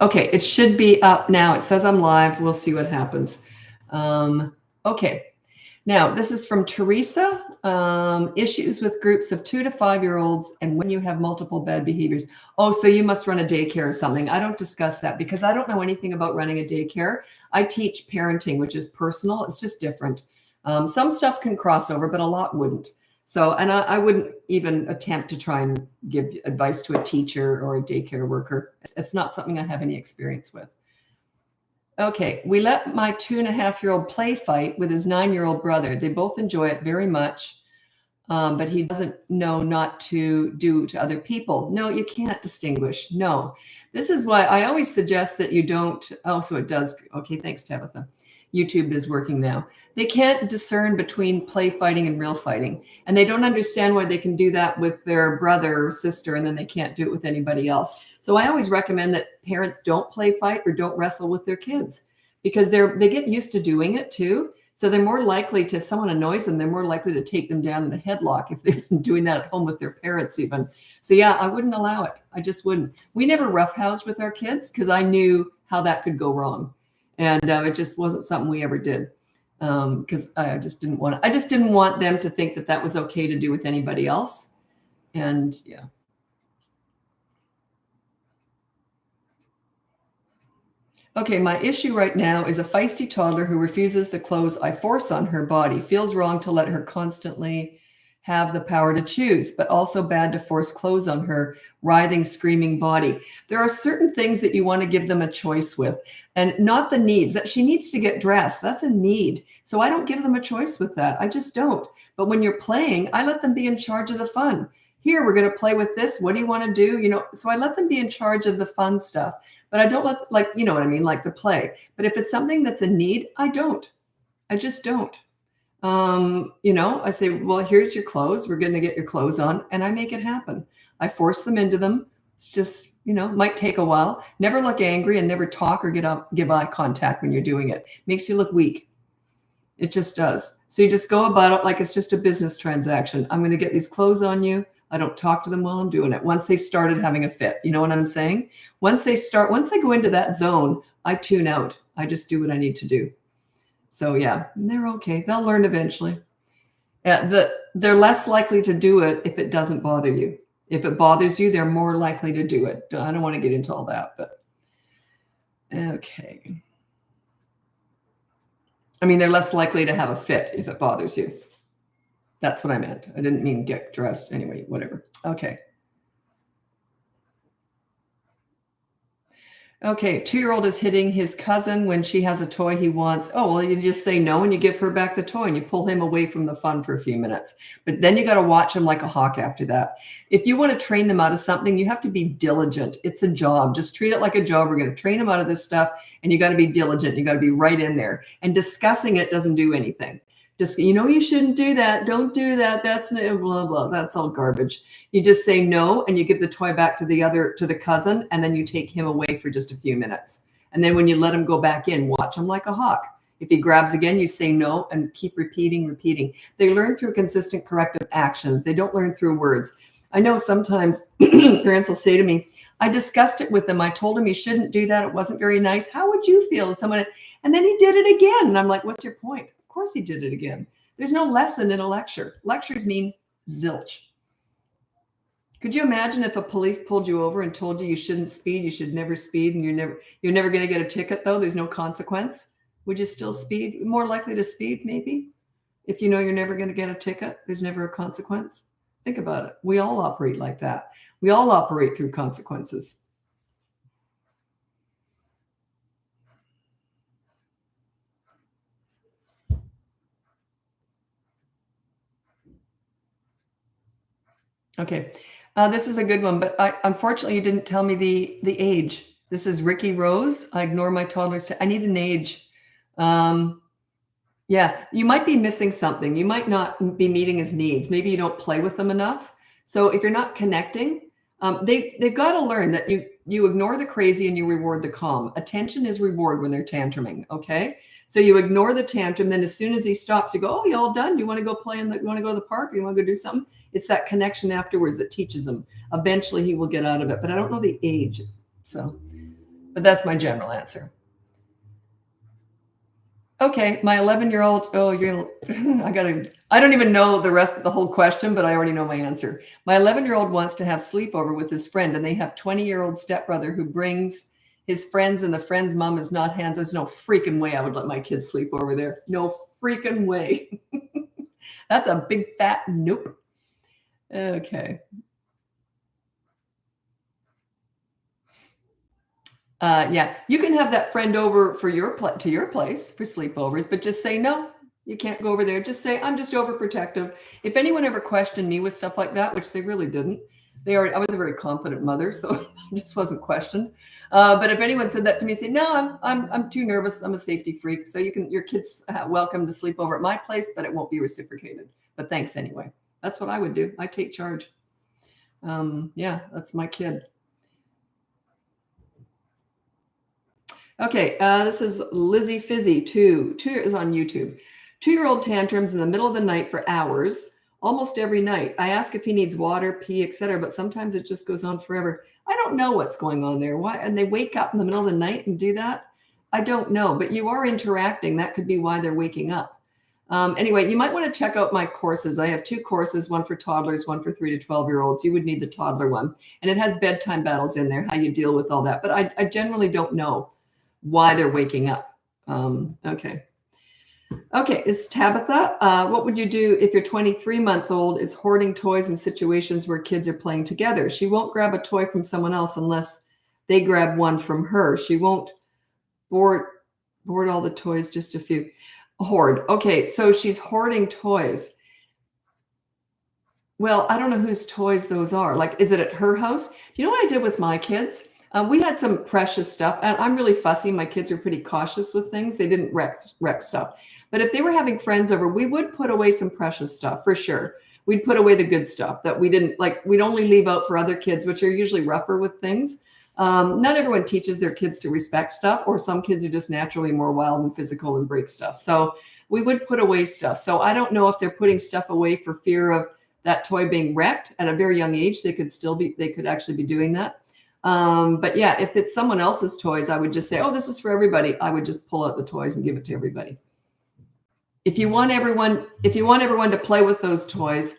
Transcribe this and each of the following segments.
Okay, it should be up now. It says I'm live. We'll see what happens. Okay. Now, this is from Teresa. Issues with groups of 2 to 5-year-olds and when you have multiple bad behaviors. Oh, so you must run a daycare or something. I don't discuss that because I don't know anything about running a daycare. I teach parenting, which is personal. It's just different. Some stuff can cross over, but a lot wouldn't. So, and I wouldn't even attempt to try and give advice to a teacher or a daycare worker. It's not something I have any experience with. Okay, we let my 2.5-year-old play fight with his 9-year-old brother. They both enjoy it very much, but he doesn't know not to do to other people. No, you can't distinguish. No, this is why I always suggest that you don't. Oh, so it does. Okay, thanks, Tabitha. YouTube is working now. They can't discern between play fighting and real fighting, and they don't understand why they can do that with their brother or sister, and then they can't do it with anybody else. So I always recommend that parents don't play fight or don't wrestle with their kids because they get used to doing it too. So they're more likely to, if someone annoys them, they're more likely to take them down in a headlock if they've been doing that at home with their parents even. So yeah, I wouldn't allow it. I just wouldn't. We never roughhoused with our kids because I knew how that could go wrong. And it just wasn't something we ever did because I just didn't want them to think that that was okay to do with anybody else. And yeah. Okay, my issue right now is a feisty toddler who refuses the clothes I force on her body. Feels wrong to let her constantly have the power to choose, but also bad to force clothes on her writhing, screaming body. There are certain things that you want to give them a choice with, and not the needs. That she needs to get dressed. That's a need. So I don't give them a choice with that. I just don't. But when you're playing, I let them be in charge of the fun. Here, we're going to play with this. What do you want to do? You know, so I let them be in charge of the fun stuff. But I don't let, like, you know what I mean, like the play. But if it's something that's a need, I don't. I just don't. You know, I say, well, here's your clothes. We're going to get your clothes on. And I make it happen. I force them into them. It's just, you know, might take a while. Never look angry and never talk or give eye contact when you're doing it. Makes you look weak. It just does. So you just go about it like it's just a business transaction. I'm going to get these clothes on you. I don't talk to them while I'm doing it. Once they started having a fit, you know what I'm saying? Once they go into that zone, I tune out. I just do what I need to do. So yeah, they're okay. They'll learn eventually. They're less likely to do it if it doesn't bother you. If it bothers you, they're more likely to do it. I don't want to get into all that, but okay. I mean, they're less likely to have a fit if it bothers you. That's what I meant. I didn't mean get dressed. Anyway, whatever. Okay. Okay, 2-year-old is hitting his cousin when she has a toy he wants. Oh, well, you just say no and you give her back the toy and you pull him away from the fun for a few minutes. But then you got to watch him like a hawk after that. If you want to train them out of something, you have to be diligent. It's a job. Just treat it like a job. We're going to train them out of this stuff and you got to be diligent. You got to be right in there. And discussing it doesn't do anything. Just, you know, you shouldn't do that. Don't do that. That's blah, blah. That's all garbage. You just say no and you give the toy back to the cousin, and then you take him away for just a few minutes. And then when you let him go back in, watch him like a hawk. If he grabs again, you say no and keep repeating. They learn through consistent corrective actions. They don't learn through words. I know sometimes parents will say to me, I discussed it with them. I told him he shouldn't do that. It wasn't very nice. How would you feel if someone, and then he did it again. And I'm like, what's your point? Of course he did it again. There's no lesson in a lecture. Lectures mean zilch. Could you imagine if a police pulled you over and told you you shouldn't speed, you should never speed, and you're never going to get a ticket though? There's no consequence. Would you still speed? More likely to speed, maybe? If you know you're never going to get a ticket, there's never a consequence. Think about it. We all operate like that. We all operate through consequences. Okay. This is a good one, but unfortunately you didn't tell me the age. This is Ricky Rose. I ignore my toddlers. I need an age. Yeah, you might be missing something. You might not be meeting his needs. Maybe you don't play with them enough. So if you're not connecting, they've got to learn that you ignore the crazy and you reward the calm. Attention is reward when they're tantruming. Okay. So you ignore the tantrum. Then as soon as he stops, you go, oh, you all done? Do you want to go play you want to go to the park? Or you want to go do something? It's that connection afterwards that teaches him. Eventually he will get out of it, but I don't know the age. So But that's my general answer. Okay, my 11-year-old, oh, I don't even know the rest of the whole question, but I already know my answer. My 11-year-old wants to have sleepover with his friend, and they have 20-year-old stepbrother who brings his friends, and the friend's mom is not hands. There's no freaking way I would let my kids sleep over there. No freaking way. That's a big fat nope. Okay. Yeah, you can have that friend over for to your place for sleepovers, but just say no. You can't go over there. Just say I'm just overprotective. If anyone ever questioned me with stuff like that, which they really didn't, I was a very confident mother, so I just wasn't questioned. But if anyone said that to me, say no, I'm too nervous. I'm a safety freak. So your kids welcome to sleep over at my place, but it won't be reciprocated. But thanks anyway. That's what I would do. I take charge. Yeah, that's my kid. Okay, this is Lizzie Fizzy, two is on YouTube. 2-year-old tantrums in the middle of the night for hours, almost every night. I ask if he needs water, pee, etc., but sometimes it just goes on forever. I don't know what's going on there. Why? And they wake up in the middle of the night and do that? I don't know, but you are interacting. That could be why they're waking up. Anyway, you might want to check out my courses. I have 2 courses, one for toddlers, one for 3 to 12-year-olds. You would need the toddler one. And it has bedtime battles in there, how you deal with all that. But I generally don't know why they're waking up. Okay, it's Tabitha. What would you do if your 23-month-old is hoarding toys in situations where kids are playing together? She won't grab a toy from someone else unless they grab one from her. She won't board all the toys, just a few. Hoard. Okay, so she's hoarding toys. Well, I don't know whose toys those are. Like, is it at her house? Do you know what I did with my kids? We had some precious stuff, and I'm really fussy. My kids are pretty cautious with things. They didn't wreck stuff. But if they were having friends over, we would put away some precious stuff for sure. We'd put away the good stuff that we didn't like. We'd only leave out for other kids, which are usually rougher with things. Not everyone teaches their kids to respect stuff, or some kids are just naturally more wild and physical and break stuff. So we would put away stuff. So I don't know if they're putting stuff away for fear of that toy being wrecked at a very young age. They could actually be doing that. But yeah, if it's someone else's toys, I would just say, oh, this is for everybody. I would just pull out the toys and give it to everybody. If you want everyone to play with those toys,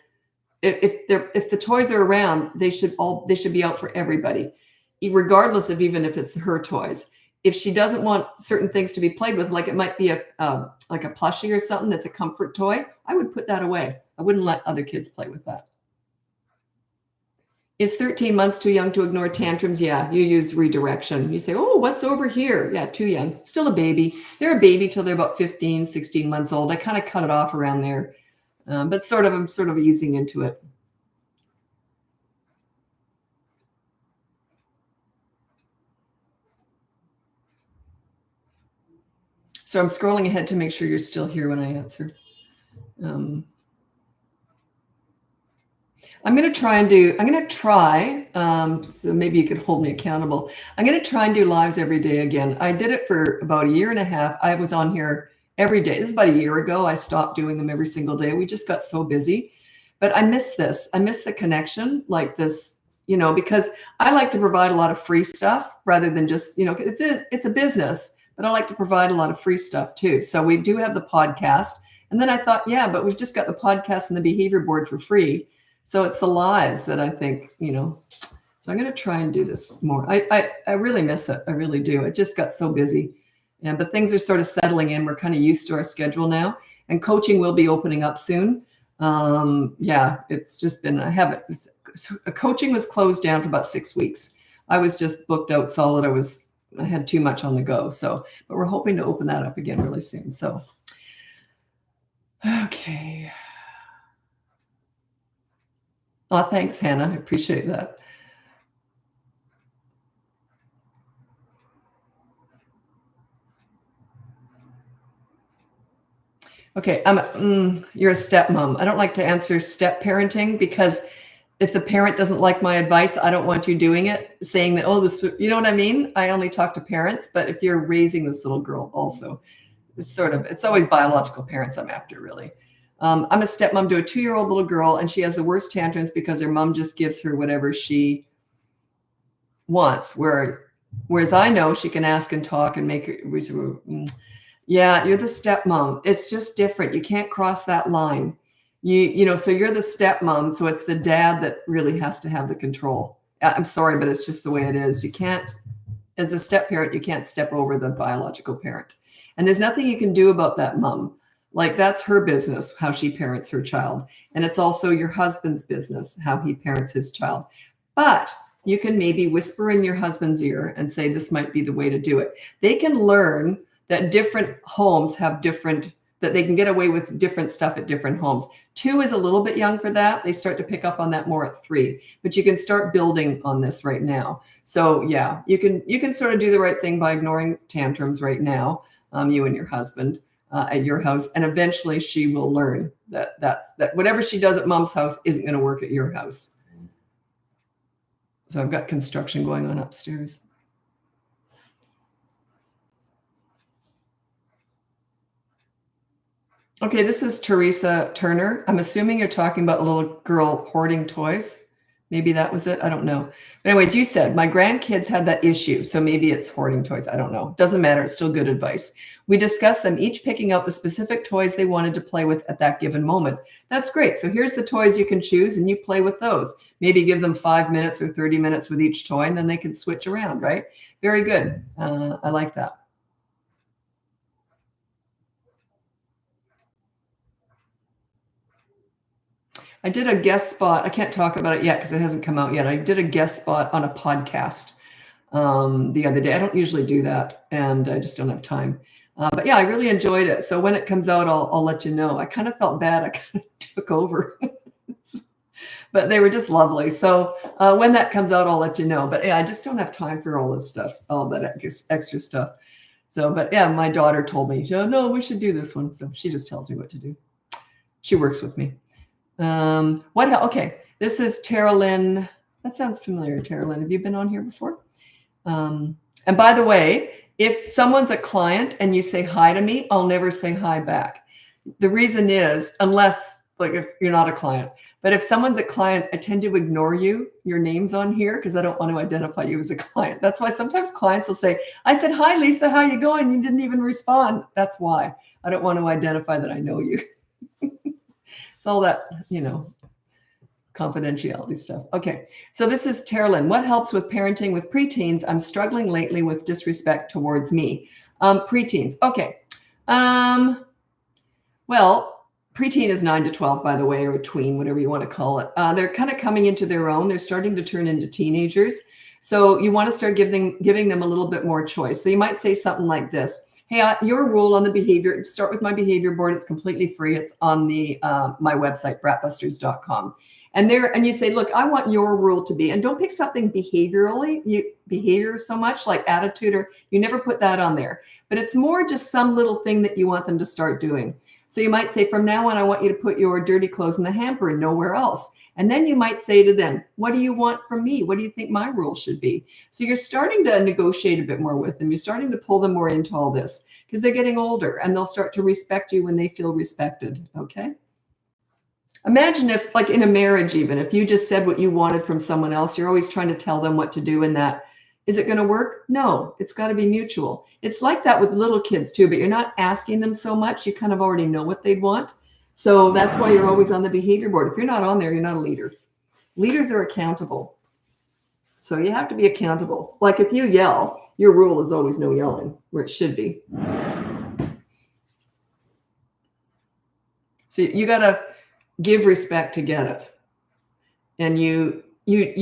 if the toys are around, they should be out for everybody, regardless of even if it's her toys. If she doesn't want certain things to be played with, like it might be like a plushie or something that's a comfort toy, I would put that away. I wouldn't let other kids play with that. Is 13 months too young to ignore tantrums? Yeah, you use redirection. You say, oh, what's over here? Yeah, too young. Still a baby. They're a baby till they're about 15, 16 months old. I kind of cut it off around there. But I'm sort of easing into it. So I'm scrolling ahead to make sure you're still here when I answer. I'm going to try, so maybe you could hold me accountable. I'm going to try and do lives every day again. I did it for about 1.5 years. I was on here every day. This is about 1 year ago. I stopped doing them every single day. We just got so busy, but I miss this. I miss the connection like this, because I like to provide a lot of free stuff rather than just, it's a business, but I like to provide a lot of free stuff too. So we do have the podcast. And then I thought, yeah, but we've just got the podcast and the behavior board for free. So it's the lives that I think, so I'm going to try and do this more. I really miss it. I really do. It just got so busy. But things are sort of settling in. We're kind of used to our schedule now, and coaching will be opening up soon. It's just been, coaching was closed down for about 6 weeks. I was just booked out solid. I had too much on the go. So, but we're hoping to open that up again really soon. So, okay. Oh, thanks, Hannah. I appreciate that. Okay, you're a stepmom. I don't like to answer step parenting because if the parent doesn't like my advice, I don't want you doing it, saying that, oh, this, you know what I mean? I only talk to parents, but if you're raising this little girl also, it's always biological parents I'm after, really. I'm a stepmom to a 2-year-old little girl, and she has the worst tantrums because her mom just gives her whatever she wants, where Whereas I know she can ask and talk and make it. Yeah, you're the stepmom. It's just different. You can't cross that line. So you're the stepmom, so it's the dad that really has to have the control. I'm sorry, but it's just the way it is. You can't, as a step parent, you can't step over the biological parent. And there's nothing you can do about that mom. Like, that's her business, how she parents her child. And it's also your husband's business, how he parents his child. But you can maybe whisper in your husband's ear and say, this might be the way to do it. They can learn that different homes have different, that they can get away with different stuff at different homes. 2 is a little bit young for that. They start to pick up on that more at 3, but you can start building on this right now. So yeah, you can sort of do the right thing by ignoring tantrums right now, you and your husband at your house, and eventually she will learn that whatever she does at mom's house isn't going to work at your house. So I've got construction going on upstairs. Okay, this is Teresa Turner. I'm assuming you're talking about a little girl hoarding toys. Maybe that was it. I don't know. But anyways, you said my grandkids had that issue. So maybe it's hoarding toys. I don't know. Doesn't matter. It's still good advice. We discussed them each picking out the specific toys they wanted to play with at that given moment. That's great. So here's the toys you can choose and you play with those. Maybe give them 5 minutes or 30 minutes with each toy and then they can switch around, right? Very good. I like that. I did a guest spot. I can't talk about it yet because it hasn't come out yet. I did a guest spot on a podcast the other day. I don't usually do that, and I just don't have time. But yeah, I really enjoyed it. So when it comes out, I'll let you know. I kind of felt bad. I kind of took over, but they were just lovely. So when that comes out, I'll let you know. But yeah, I just don't have time for all this stuff, all that extra stuff. So, but yeah, my daughter told me, no, we should do this one. So she just tells me what to do. She works with me. Okay, this is Tara Lynn. That sounds familiar, Tara Lynn. Have you been on here before? And by the way, if someone's a client and you say hi to me, I'll never say hi back. The reason is, unless like if you're not a client, but if someone's a client, I tend to ignore you, your name's on here because I don't want to identify you as a client. That's why sometimes clients will say, I said, hi, Lisa, how you going? You didn't even respond. That's why I don't want to identify that I know you. It's all that, confidentiality stuff. Okay, so this is Terlyn. What helps with parenting with preteens? I'm struggling lately with disrespect towards me. Preteens. Okay. Well, preteen is 9 to 12, by the way, or a tween, whatever you want to call it. They're kind of coming into their own. They're starting to turn into teenagers. So you want to start giving them a little bit more choice. So you might say something like this. Hey, your rule on the behavior, start with my behavior board. It's completely free. It's on the my website, BratBusters.com. And you say, look, I want your rule to be, and don't pick something behavior so much like attitude, or you never put that on there. But it's more just some little thing that you want them to start doing. So you might say, from now on, I want you to put your dirty clothes in the hamper and nowhere else. And then you might say to them, what do you want from me? What do you think my rule should be? So you're starting to negotiate a bit more with them. You're starting to pull them more into all this because they're getting older and they'll start to respect you when they feel respected. Okay. Imagine if, like in a marriage, even if you just said what you wanted from someone else, you're always trying to tell them what to do in that. Is it going to work? No, it's got to be mutual. It's like that with little kids too, but you're not asking them so much. You kind of already know what they'd want. So that's why you're always on the behavior board. If you're not on there, you're not a leader. Leaders are accountable. So you have to be accountable. Like if you yell, your rule is always no yelling, where it should be. So you got to give respect to get it. And you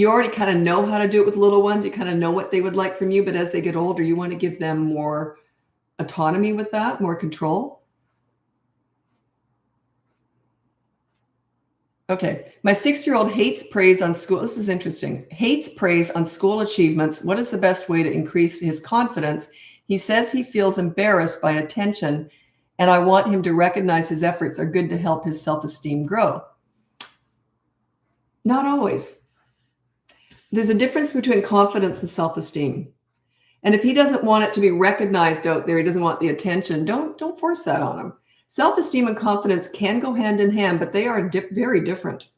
already kind of know how to do it with little ones. You kind of know what they would like from you. But as they get older, you want to give them more autonomy with that, more control. Okay. My 6-year-old hates praise on school. This is interesting. Hates praise on school achievements. What is the best way to increase his confidence? He says he feels embarrassed by attention, and I want him to recognize his efforts are good to help his self-esteem grow. Not always. There's a difference between confidence and self-esteem. And if he doesn't want it to be recognized out there, he doesn't want the attention, don't force that on him. Self-esteem and confidence can go hand in hand, but they are very different.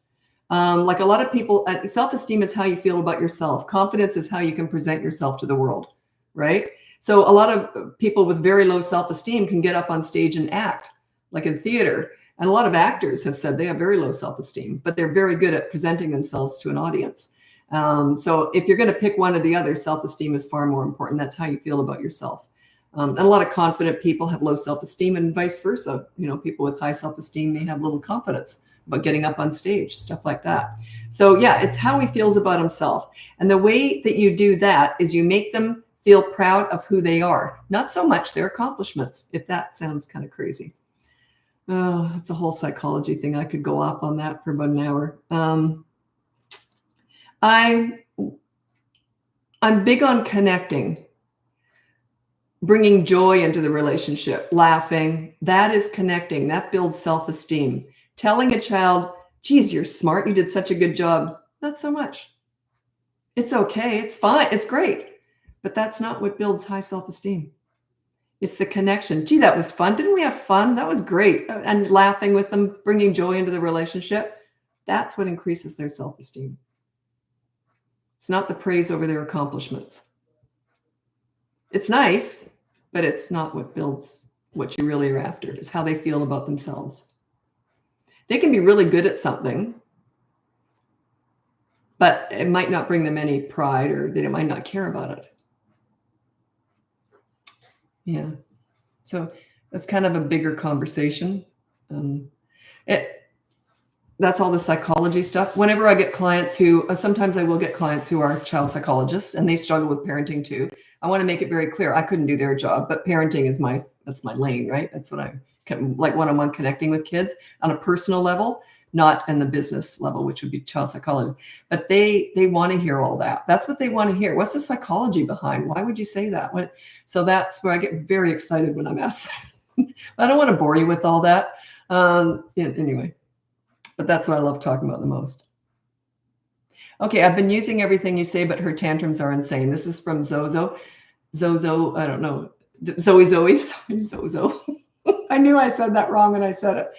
Like a lot of people, self-esteem is how you feel about yourself. Confidence is how you can present yourself to the world. right? So a lot of people with very low self-esteem can get up on stage and act, like in theater. And a lot of actors have said they have very low self-esteem, but they're very good at presenting themselves to an audience. So if you're going to pick one or the other, self-esteem is far more important. That's how you feel about yourself. And a lot of confident people have low self-esteem, and vice versa. You know, people with high self-esteem may have little confidence about getting up on stage, stuff like that. So yeah, it's how he feels about himself. And the way that you do that is you make them feel proud of who they are, not so much their accomplishments, if that sounds kind of crazy. Oh, it's a whole psychology thing. I could go off on that for about an hour. I'm big on connecting, bringing joy into the relationship, laughing. That is connecting. That builds self-esteem. Telling a child, geez, you're smart. You did such a good job. Not so much. It's okay. It's fine. It's great. But that's not what builds high self-esteem. It's the connection. Gee, that was fun. Didn't we have fun? That was great. And laughing with them, bringing joy into the relationship. That's what increases their self-esteem. It's not the praise over their accomplishments. It's nice, but it's not what builds what you really are after. It's how they feel about themselves. They can be really good at something, but it might not bring them any pride, or they might not care about it. Yeah. So that's kind of a bigger conversation. That's all the psychology stuff. Whenever I get clients who, sometimes I will get clients who are child psychologists and they struggle with parenting too. I want to make it very clear. I couldn't do their job, but parenting is that's my lane, right? That's what I can, like one-on-one connecting with kids on a personal level, not in the business level, which would be child psychology. But they want to hear all that. That's what they want to hear. What's the psychology behind? Why would you say that? So that's where I get very excited when I'm asked that. I don't want to bore you with all that. Anyway. But that's what I love talking about the most. Okay, I've been using everything you say, but her tantrums are insane. This is from Zozo. Zozo, I don't know. Zozo. I knew I said that wrong when I said it.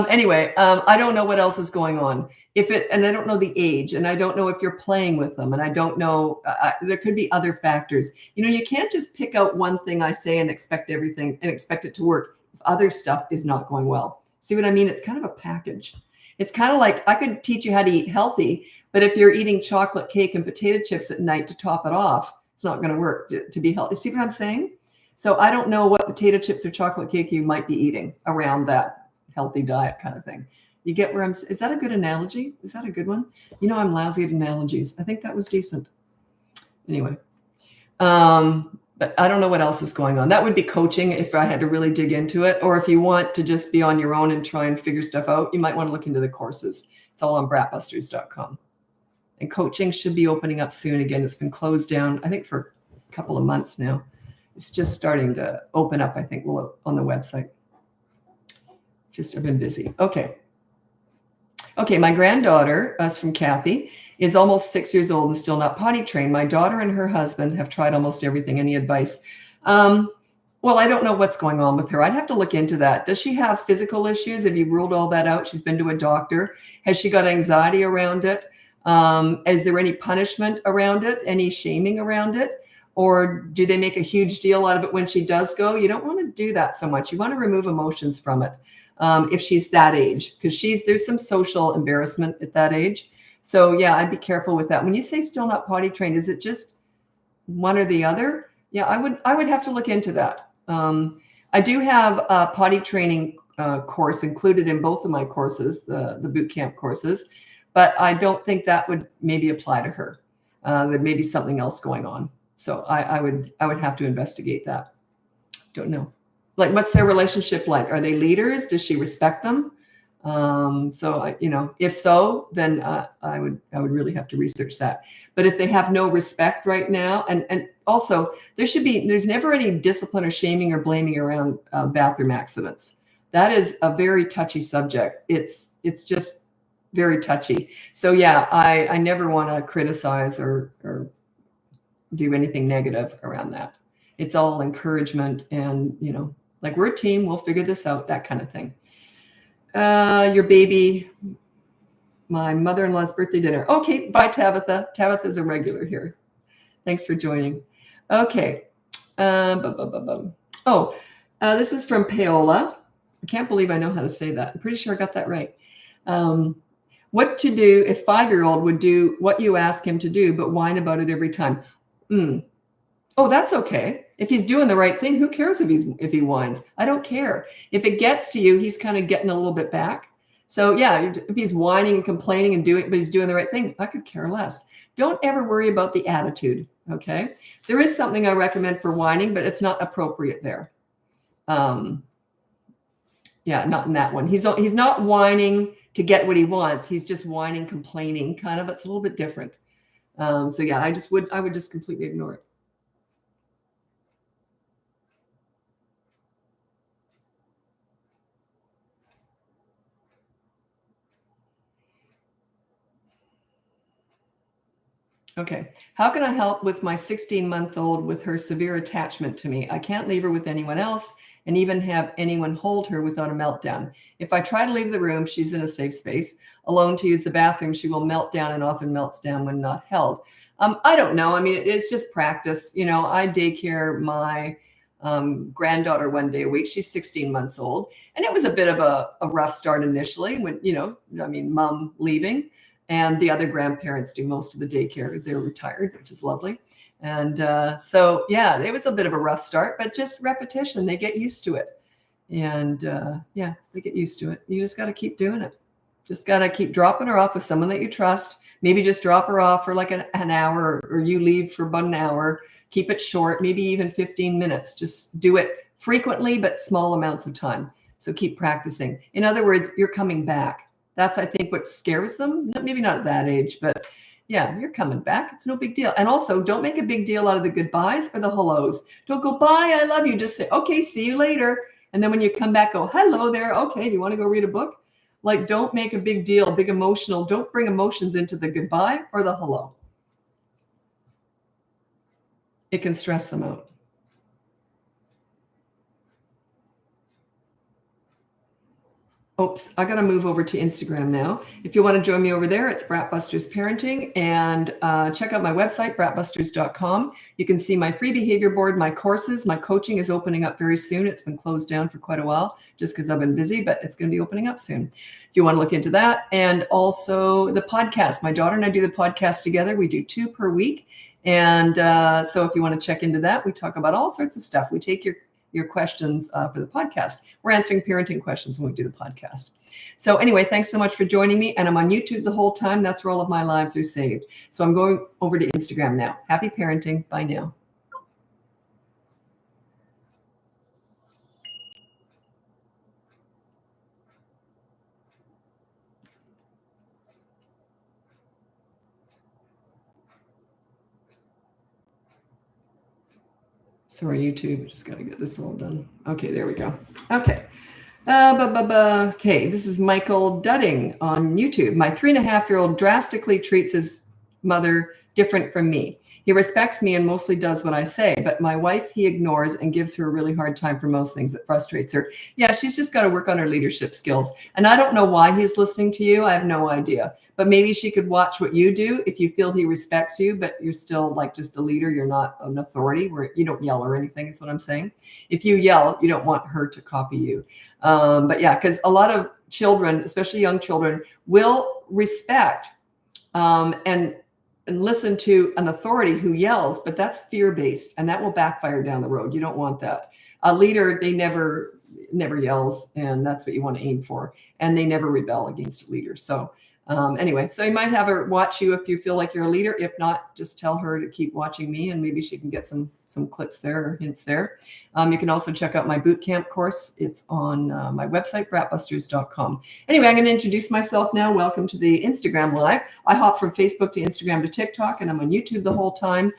Anyway, I don't know what else is going on. And I don't know the age, and I don't know if you're playing with them, and I don't know, there could be other factors. You know, you can't just pick out one thing I say and expect everything and expect it to work if other stuff is not going well. See what I mean? It's kind of a package. It's kind of like I could teach you how to eat healthy, but if you're eating chocolate cake and potato chips at night to top it off, it's not going to work to be healthy. See what I'm saying? So I don't know what potato chips or chocolate cake you might be eating around that healthy diet kind of thing. You get where is that a good analogy? Is that a good one? You know, I'm lousy at analogies. I think that was decent. Anyway. But I don't know what else is going on. That would be coaching if I had to really dig into it. Or if you want to just be on your own and try and figure stuff out, you might want to look into the courses. It's all on BratBusters.com. And coaching should be opening up soon again. It's been closed down, I think, for a couple of months now. It's just starting to open up, I think, on the website. Just I've been busy. Okay, my granddaughter, that's from Kathy, is almost 6 years old and still not potty trained. My daughter and her husband have tried almost everything. Any advice? Well, I don't know what's going on with her. I'd have to look into that. Does she have physical issues? Have you ruled all that out? She's been to a doctor. Has she got anxiety around it? Is there any punishment around it? Any shaming around it? Or do they make a huge deal out of it when she does go? You don't want to do that so much. You want to remove emotions from it. If she's that age, because there's some social embarrassment at that age. So yeah, I'd be careful with that. When you say still not potty trained, is it just one or the other? Yeah, I would have to look into that. I do have a potty training course included in both of my courses, the boot camp courses, but I don't think that would maybe apply to her. There may be something else going on. So I would have to investigate that. Don't know. Like, what's their relationship like? Are they leaders? Does she respect them? So, if so, then I would really have to research that. But if they have no respect right now, and also there's never any discipline or shaming or blaming around bathroom accidents. That is a very touchy subject. It's just very touchy. So yeah, I never want to criticize or do anything negative around that. It's all encouragement and, like, we're a team, we'll figure this out, that kind of thing. Your baby, my mother-in-law's birthday dinner. Okay, bye, Tabitha. Tabitha's a regular here. Thanks for joining. Okay, Oh, this is from Paola. I can't believe I know how to say that. I'm pretty sure I got that right. What to do if 5-year-old would do what you ask him to do, but whine about it every time? Oh, that's okay. If he's doing the right thing, who cares if he whines? I don't care. If it gets to you, he's kind of getting a little bit back. So yeah, if he's whining and complaining and but he's doing the right thing, I could care less. Don't ever worry about the attitude. Okay. There is something I recommend for whining, but it's not appropriate there. Yeah, not in that one. He's not whining to get what he wants. He's just whining, complaining, kind of. It's a little bit different. So yeah, I would just completely ignore it. Okay. How can I help with my 16-month-old with her severe attachment to me? I can't leave her with anyone else and even have anyone hold her without a meltdown. If I try to leave the room, she's in a safe space. Alone to use the bathroom, she will melt down and often melts down when not held. I don't know. I mean, it's just practice. You know, I daycare my granddaughter one day a week. She's 16 months old. And it was a bit of a rough start initially when, mom leaving. And the other grandparents do most of the daycare. They're retired, which is lovely. And so, yeah, it was a bit of a rough start, but just repetition. They get used to it. And they get used to it. You just got to keep doing it. Just got to keep dropping her off with someone that you trust. Maybe just drop her off for like an hour, or you leave for about an hour. Keep it short, maybe even 15 minutes. Just do it frequently, but small amounts of time. So keep practicing. In other words, you're coming back. That's, I think, what scares them. Maybe not at that age, but yeah, you're coming back. It's no big deal. And also, don't make a big deal out of the goodbyes or the hellos. Don't go, bye, I love you. Just say, okay, see you later. And then when you come back, go, hello there. Okay, do you want to go read a book? Like, don't make a big deal, big emotional. Don't bring emotions into the goodbye or the hello. It can stress them out. Oops, I got to move over to Instagram now. If you want to join me over there, it's BratBusters Parenting, and check out my website, BratBusters.com. You can see my free behavior board, my courses. My coaching is opening up very soon. It's been closed down for quite a while just because I've been busy, but it's going to be opening up soon. If you want to look into that, and also the podcast. My daughter and I do the podcast together. We do 2 per week. And so if you want to check into that, we talk about all sorts of stuff. We take your questions for the podcast. We're answering parenting questions when we do the podcast. So anyway, thanks so much for joining me. And I'm on YouTube the whole time. That's where all of my lives are saved. So I'm going over to Instagram now. Happy parenting. Bye now. Sorry, YouTube. Just got to get this all done. Okay, there we go. Okay. Okay, this is Michael Dudding on YouTube. My 3.5-year-old drastically treats his mother different from me. He respects me and mostly does what I say, but my wife he ignores and gives her a really hard time for most things that frustrates her. Yeah, she's just got to work on her leadership skills. And I don't know why he's listening to you. I have no idea. But maybe she could watch what you do if you feel he respects you, but you're still like just a leader. You're not an authority where you don't yell or anything is what I'm saying. If you yell, you don't want her to copy you. But yeah, because a lot of children, especially young children, will respect and listen to an authority who yells, but that's fear-based and that will backfire down the road. You don't want that. A leader, they never yells, and that's what you want to aim for. And they never rebel against a leader. So anyway, so you might have her watch you if you feel like you're a leader. If not, just tell her to keep watching me and maybe she can get some clips there or hints there. You can also check out my boot camp course. It's on my website, BratBusters.com. Anyway, I'm going to introduce myself now. Welcome to the Instagram Live. I hop from Facebook to Instagram to TikTok, and I'm on YouTube the whole time.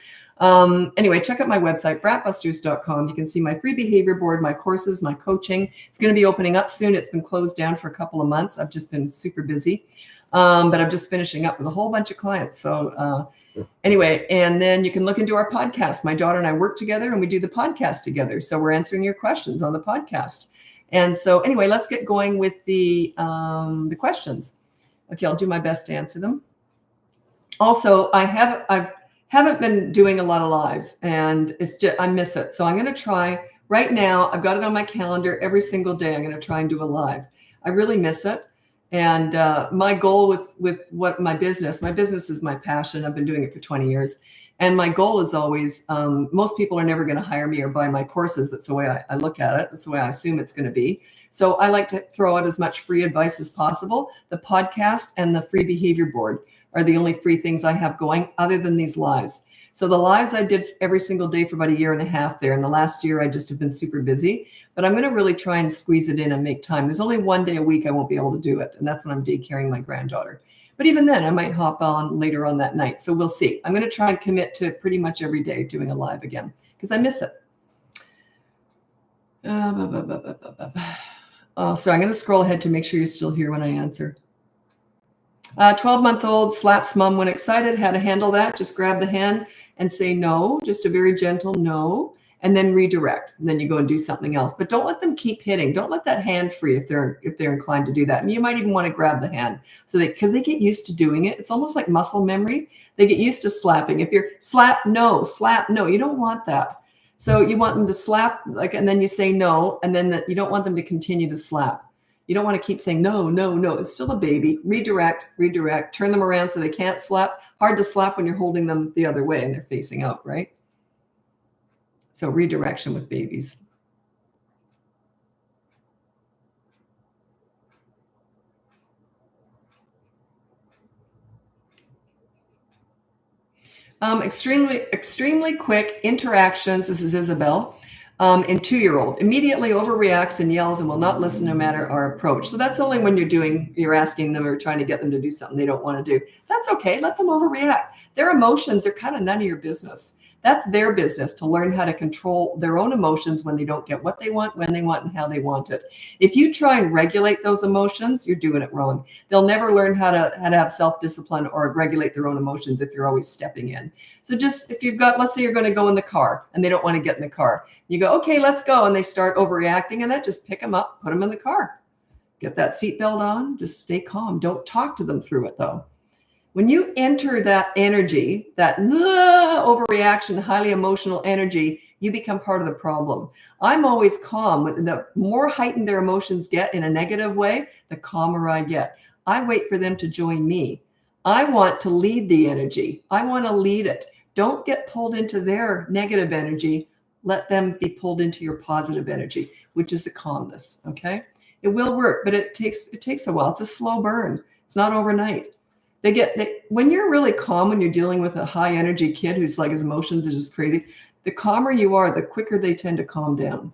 Anyway, check out my website, BratBusters.com. You can see my free behavior board, my courses, my coaching. It's going to be opening up soon. It's been closed down for a couple of months. I've just been super busy. But I'm just finishing up with a whole bunch of clients. So anyway, and then you can look into our podcast. My daughter and I work together and we do the podcast together. So we're answering your questions on the podcast. And so anyway, let's get going with the questions. Okay, I'll do my best to answer them. Also, I've haven't been doing a lot of lives, and it's just, I miss it. So I'm going to try right now. I've got it on my calendar every single day. I'm going to try and do a live. I really miss it. And my goal with what my business is my passion. I've been doing it for 20 years. And my goal is always, most people are never going to hire me or buy my courses. That's the way I look at it. That's the way I assume it's going to be. So I like to throw out as much free advice as possible. The podcast and the free behavior board are the only free things I have going other than these lives. So the lives I did every single day for about a year and a half there. And the last year I just have been super busy, but I'm going to really try and squeeze it in and make time. There's only one day a week I won't be able to do it. And that's when I'm daycaring my granddaughter. But even then I might hop on later on that night. So we'll see. I'm going to try and commit to pretty much every day doing a live again because I miss it. So I'm going to scroll ahead to make sure you're still here when I answer. 12-month-old slaps mom when excited. How to handle that? Just grab the hand and say no, just a very gentle no, and then redirect. And then you go and do something else. But don't let them keep hitting. Don't let that hand free if they're inclined to do that. And you might even want to grab the hand because they get used to doing it. It's almost like muscle memory. They get used to slapping. If you're slap no, you don't want that. So you want them to slap, and then you say no, and then you don't want them to continue to slap. You don't want to keep saying no, no, no. It's still a baby. Redirect, turn them around so they can't slap. Hard to slap when you're holding them the other way and they're facing out, right? So redirection with babies. Extremely quick interactions. This is Isabel. In 2-year-old immediately overreacts and yells and will not listen no matter our approach. So that's only when you're asking them or trying to get them to do something they don't want to do. That's okay. Let them overreact. Their emotions are kind of none of your business. That's their business to learn how to control their own emotions when they don't get what they want, when they want, and how they want it. If you try and regulate those emotions, you're doing it wrong. They'll never learn how to have self-discipline or regulate their own emotions if you're always stepping in. So just if let's say you're going to go in the car and they don't want to get in the car. You go, okay, let's go. And they start overreacting and then just pick them up, put them in the car. Get that seatbelt on, just stay calm. Don't talk to them through it though. When you enter that energy, that overreaction, highly emotional energy, you become part of the problem. I'm always calm. The more heightened their emotions get in a negative way, the calmer I get. I wait for them to join me. I want to lead the energy. I want to lead it. Don't get pulled into their negative energy. Let them be pulled into your positive energy, which is the calmness. Okay. It will work, but it takes a while. It's a slow burn. It's not overnight. When you're really calm, when you're dealing with a high energy kid who's like his emotions are just crazy, the calmer you are, the quicker they tend to calm down.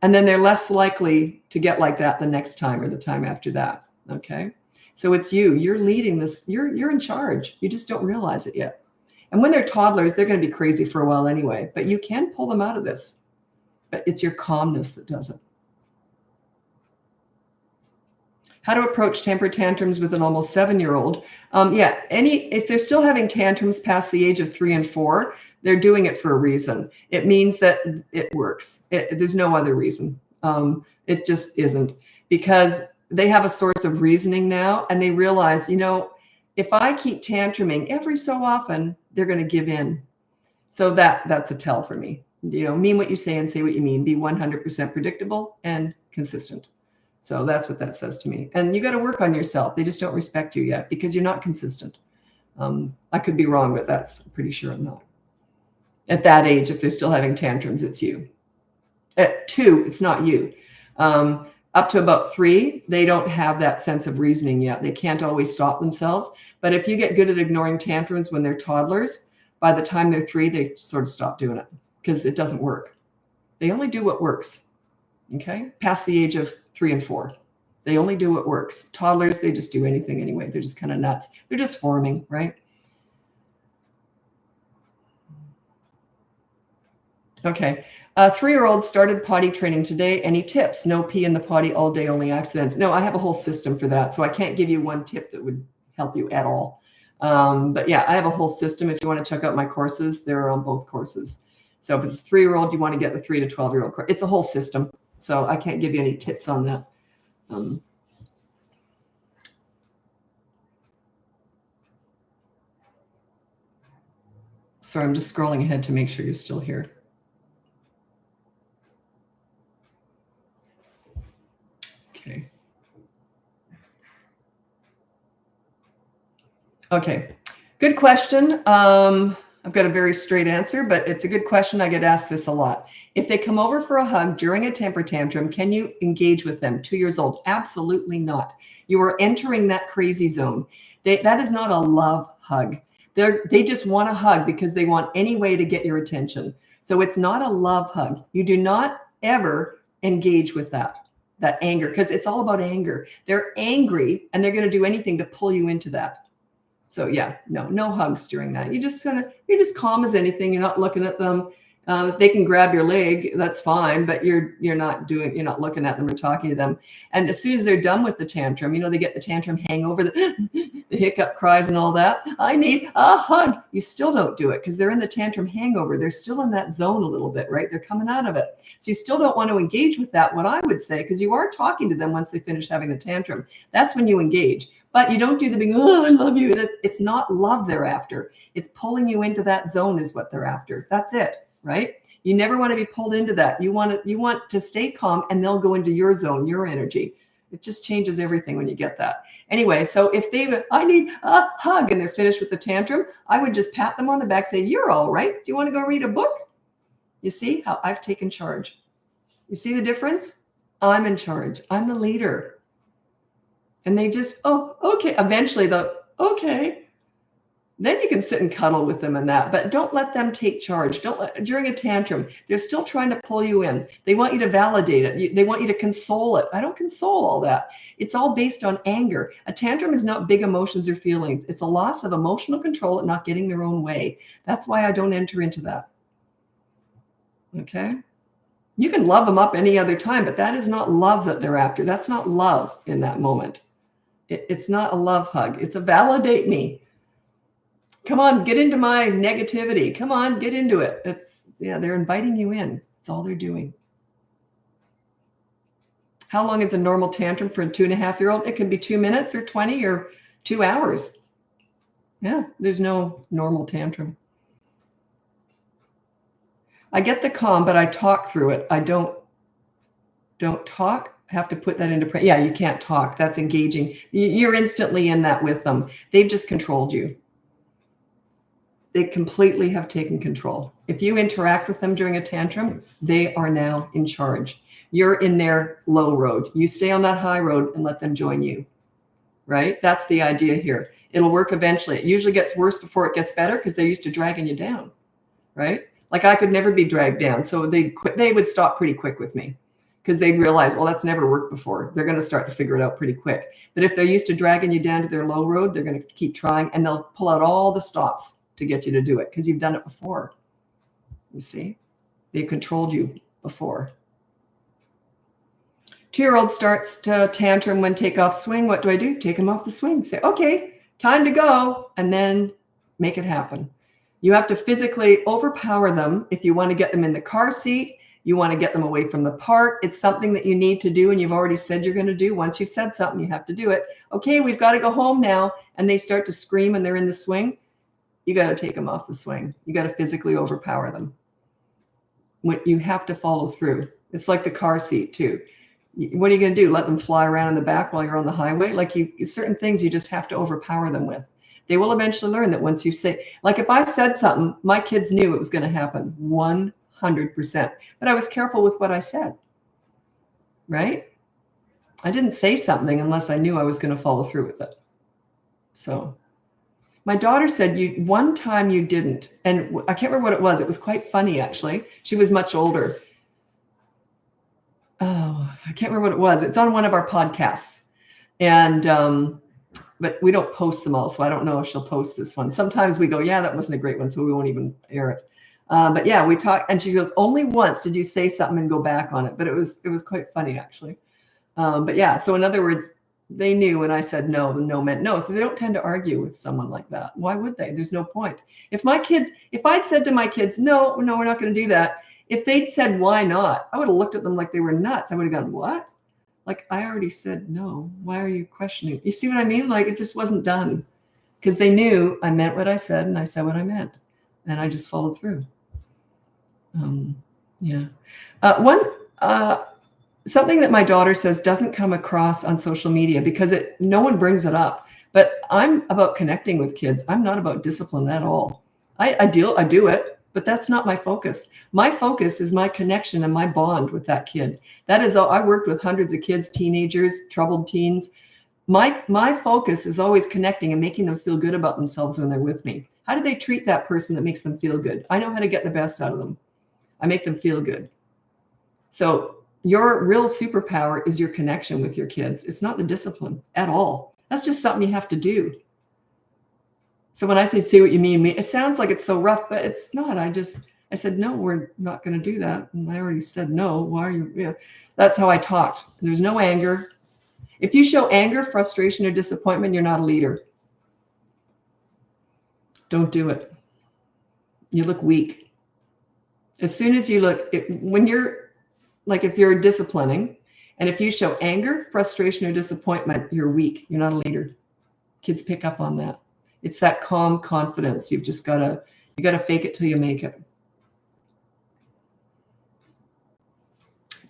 And then they're less likely to get like that the next time or the time after that. Okay. So it's you're leading this, you're in charge. You just don't realize it yet. And when they're toddlers, they're going to be crazy for a while anyway, but you can pull them out of this. But it's your calmness that does it. How to approach temper tantrums with an almost 7-year-old. If they're still having tantrums past the age of 3 and 4, they're doing it for a reason. It means that it works. There's no other reason. It just isn't, because they have a source of reasoning now, and they realize, if I keep tantruming every so often, they're going to give in. So that's a tell for me. Mean what you say and say what you mean. Be 100% predictable and consistent. So that's what that says to me. And you got to work on yourself. They just don't respect you yet because you're not consistent. I could be wrong, but I'm pretty sure I'm not. At that age, if they're still having tantrums, it's you. At 2, it's not you. Up to about 3, they don't have that sense of reasoning yet. They can't always stop themselves. But if you get good at ignoring tantrums when they're toddlers, by the time they're 3, they sort of stop doing it because it doesn't work. They only do what works. Okay? Past the age of 3 and 4. They only do what works. Toddlers, they just do anything anyway. They're just kind of nuts. They're just forming, right? Okay. 3-year-old started potty training today. Any tips? No pee in the potty all day, only accidents. No, I have a whole system for that. So I can't give you one tip that would help you at all. But yeah, I have a whole system. If you want to check out my courses, they're on both courses. So if it's a 3-year-old, you want to get the 3 to 12-year-old course. It's a whole system. So I can't give you any tips on that. Sorry, I'm just scrolling ahead to make sure you're still here. Okay. Okay. Good question. I've got a very straight answer, but it's a good question. I get asked this a lot. If they come over for a hug during a temper tantrum, can you engage with them? 2 years old? Absolutely not. You are entering that crazy zone. That is not a love hug. They just want a hug because they want any way to get your attention. So it's not a love hug. You do not ever engage with that anger, because it's all about anger. They're angry and they're going to do anything to pull you into that. So yeah, no hugs during that. You're just calm as anything. You're not looking at them. If they can grab your leg, that's fine, but you're not looking at them or talking to them. And as soon as they're done with the tantrum, they get the tantrum hangover, the hiccup cries and all that. I need a hug. You still don't do it because they're in the tantrum hangover. They're still in that zone a little bit, right? They're coming out of it. So you still don't want to engage with that, what I would say, because you are talking to them once they finish having the tantrum. That's when you engage. But you don't do the big, oh, I love you. It's not love they're after. It's pulling you into that zone is what they're after. That's it, right? You never want to be pulled into that. You want to stay calm, and they'll go into your zone, your energy. It just changes everything when you get that. Anyway, so if I need a hug, and they're finished with the tantrum, I would just pat them on the back, say, you're all right. Do you want to go read a book? You see how I've taken charge. You see the difference? I'm in charge. I'm the leader. And they just, oh, okay. Eventually okay. Then you can sit and cuddle with them and that, but don't let them take charge. During a tantrum, they're still trying to pull you in. They want you to validate it. They want you to console it. I don't console all that. It's all based on anger. A tantrum is not big emotions or feelings. It's a loss of emotional control and not getting their own way. That's why I don't enter into that. Okay? You can love them up any other time, but that is not love that they're after. That's not love in that moment. It's not a love hug. It's a validate me. Come on, get into my negativity. Come on, get into it. They're inviting you in. That's all they're doing. How long is a normal tantrum for a 2.5-year-old? It can be 2 minutes or 20 or 2 hours. Yeah, there's no normal tantrum. I get the calm, but I talk through it. I don't talk. Have to put that into print. Yeah, you can't talk. That's engaging. You're instantly in that with them. They've just controlled you. They completely have taken control. If you interact with them during a tantrum, they are now in charge. You're in their low road. You stay on that high road and let them join you, right? That's the idea here. It'll work eventually. It usually gets worse before it gets better because they're used to dragging you down, right? Like I could never be dragged down. So they would stop pretty quick with me, because they'd realize, well, that's never worked before. They're going to start to figure it out pretty quick. But if they're used to dragging you down to their low road, they're going to keep trying, and they'll pull out all the stops to get you to do it because you've done it before. You see? They've controlled you before. 2-year-old starts to tantrum when take off swing. What do? Take him off the swing. Say, okay, time to go, and then make it happen. You have to physically overpower them if you want to get them in the car seat. You want to get them away from the park. It's something that you need to do, and you've already said you're going to do. Once you've said something, you have to do it. Okay, we've got to go home now. And they start to scream and they're in the swing. You got to take them off the swing. You got to physically overpower them. You have to follow through. It's like the car seat too. What are you going to do? Let them fly around in the back while you're on the highway? Certain things you just have to overpower them with. They will eventually learn that once you say, like if I said something, my kids knew it was going to happen. 100%. But I was careful with what I said, right? I didn't say something unless I knew I was going to follow through with it. So my daughter said, one time you didn't. And I can't remember what it was. It was quite funny, actually. She was much older. Oh, I can't remember what it was. It's on one of our podcasts. And, but we don't post them all. So I don't know if she'll post this one. Sometimes we go, yeah, that wasn't a great one. So we won't even air it. But yeah, we talked, and she goes, only once did you say something and go back on it. But it was quite funny, actually. But yeah, so in other words, they knew when I said no, the no meant no. So they don't tend to argue with someone like that. Why would they? There's no point. If I'd said to my kids, no, we're not going to do that. If they'd said, why not? I would have looked at them like they were nuts. I would have gone, what? Like, I already said no. Why are you questioning? You see what I mean? Like, it just wasn't done because they knew I meant what I said and I said what I meant. and I just followed through. Yeah. One something that my daughter says doesn't come across on social media because no one brings it up. But I'm about connecting with kids. I'm not about discipline at all. I do it, but that's not my focus. My focus is my connection and my bond with that kid. That is all. I worked with hundreds of kids, teenagers, troubled teens. My focus is always connecting and making them feel good about themselves when they're with me. How do they treat that person that makes them feel good? I know how to get the best out of them. I make them feel good. So your real superpower is your connection with your kids. It's not the discipline at all. That's just something you have to do. So when I say what you mean, it sounds like it's so rough, but it's not. I said, no, we're not going to do that. And I already said no. Why are you? That's how I talked. There's no anger. If you show anger, frustration, or disappointment, you're not a leader. Don't do it. You look weak. As soon as you when you're if you're disciplining, and if you show anger, frustration, or disappointment, you're weak. You're not a leader. Kids pick up on that. It's that calm confidence. You got to fake it till you make it.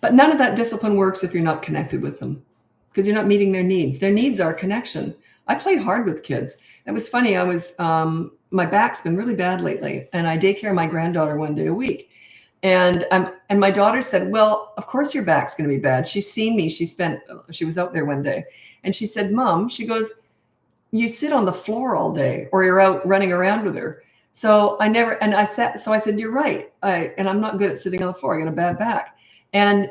But none of that discipline works if you're not connected with them, because you're not meeting their needs. Their needs are connection. I played hard with kids. It was funny. My back's been really bad lately, and I daycare my granddaughter one day a week. And my daughter said, well, of course your back's going to be bad. She's seen me. She was out there one day, and she said, Mom, she goes, you sit on the floor all day, or you're out running around with her. So I said, you're right. And I'm not good at sitting on the floor. I got a bad back. And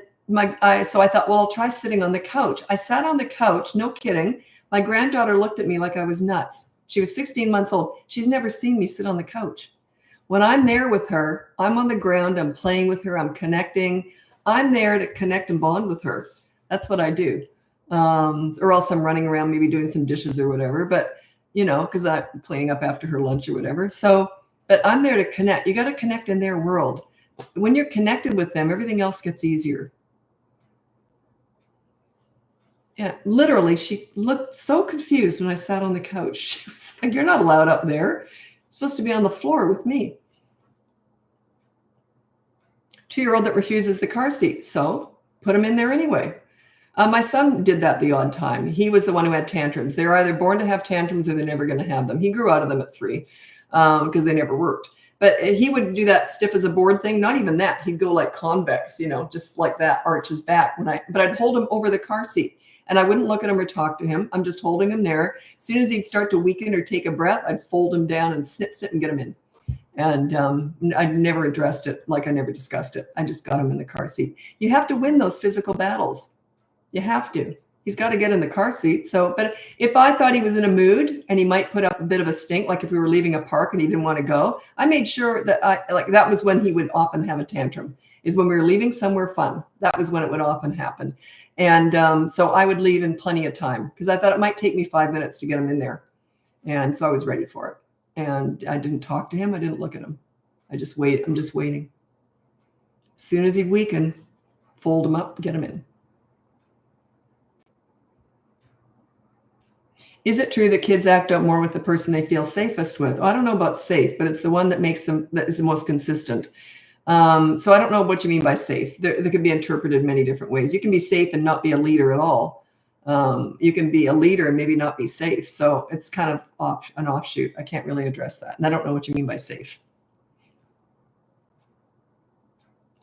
so I thought, well, I'll try sitting on the couch. I sat on the couch, no kidding. My granddaughter looked at me like I was nuts. She was 16 months old. She's never seen me sit on the couch. When I'm there with her, I'm on the ground, I'm playing with her, I'm connecting. I'm there to connect and bond with her. That's what I do. Or else I'm running around, maybe doing some dishes or whatever, but because I'm cleaning up after her lunch or whatever. So, but I'm there to connect. You got to connect in their world. When you're connected with them, everything else gets easier. Yeah, literally, she looked so confused when I sat on the couch. She was like, you're not allowed up there. You're supposed to be on the floor with me. 2-year-old that refuses the car seat. So put him in there anyway. My son did that the odd time. He was the one who had tantrums. They're either born to have tantrums or they're never going to have them. He grew out of them at 3 because they never worked. But he would do that stiff as a board thing. Not even that. He'd go like convex, just like that, arch his back. But I'd hold him over the car seat. And I wouldn't look at him or talk to him. I'm just holding him there. As soon as he'd start to weaken or take a breath, I'd fold him down and snip and get him in. And I never addressed it, like I never discussed it. I just got him in the car seat. You have to win those physical battles. You have to. He's got to get in the car seat. But if I thought he was in a mood and he might put up a bit of a stink, like if we were leaving a park and he didn't want to go, I made sure that that was when he would often have a tantrum, is when we were leaving somewhere fun. That was when it would often happen. And so I would leave in plenty of time because I thought it might take me 5 minutes to get him in there. And so I was ready for it. And I didn't talk to him. I didn't look at him. I'm just waiting. As soon as he'd weaken, fold him up, get him in. Is it true that kids act out more with the person they feel safest with? I don't know about safe, but it's the one that is the most consistent. So I don't know what you mean by safe. There could be interpreted many different ways. You can be safe and not be a leader at all. You can be a leader and maybe not be safe. So it's kind of an offshoot. I can't really address that. And I don't know what you mean by safe.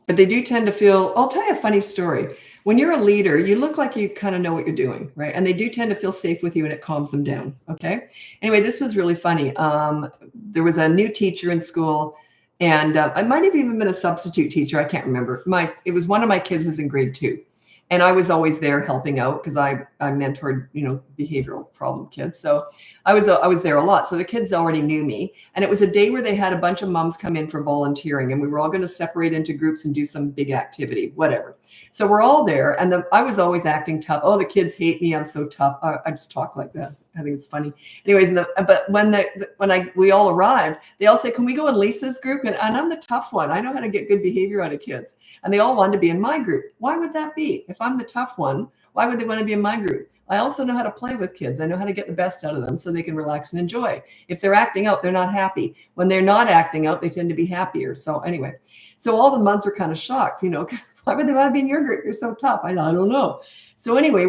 But they do tend to feel, I'll tell you a funny story. When you're a leader, you look like you kind of know what you're doing, right? And they do tend to feel safe with you and it calms them down, okay? Anyway, this was really funny. There was a new teacher in school and I might have even been a substitute teacher. I can't remember. It was one of my kids was in grade 2. And I was always there helping out because I mentored, behavioral problem kids. So I was there a lot. So the kids already knew me. And it was a day where they had a bunch of moms come in for volunteering. And we were all going to separate into groups and do some big activity, whatever. So we're all there. And I was always acting tough. Oh, the kids hate me. I'm so tough. I just talk like that. I think it's funny. Anyways, but when we all arrived, they all said, can we go in Lisa's group? And I'm the tough one. I know how to get good behavior out of kids. And they all wanted to be in my group. Why would that be? If I'm the tough one, why would they want to be in my group? I also know how to play with kids. I know how to get the best out of them so they can relax and enjoy. If they're acting out, they're not happy. When they're not acting out, they tend to be happier. So anyway, so all the moms were kind of shocked, why would they want to be in your group? You're so tough. I don't know. So anyway,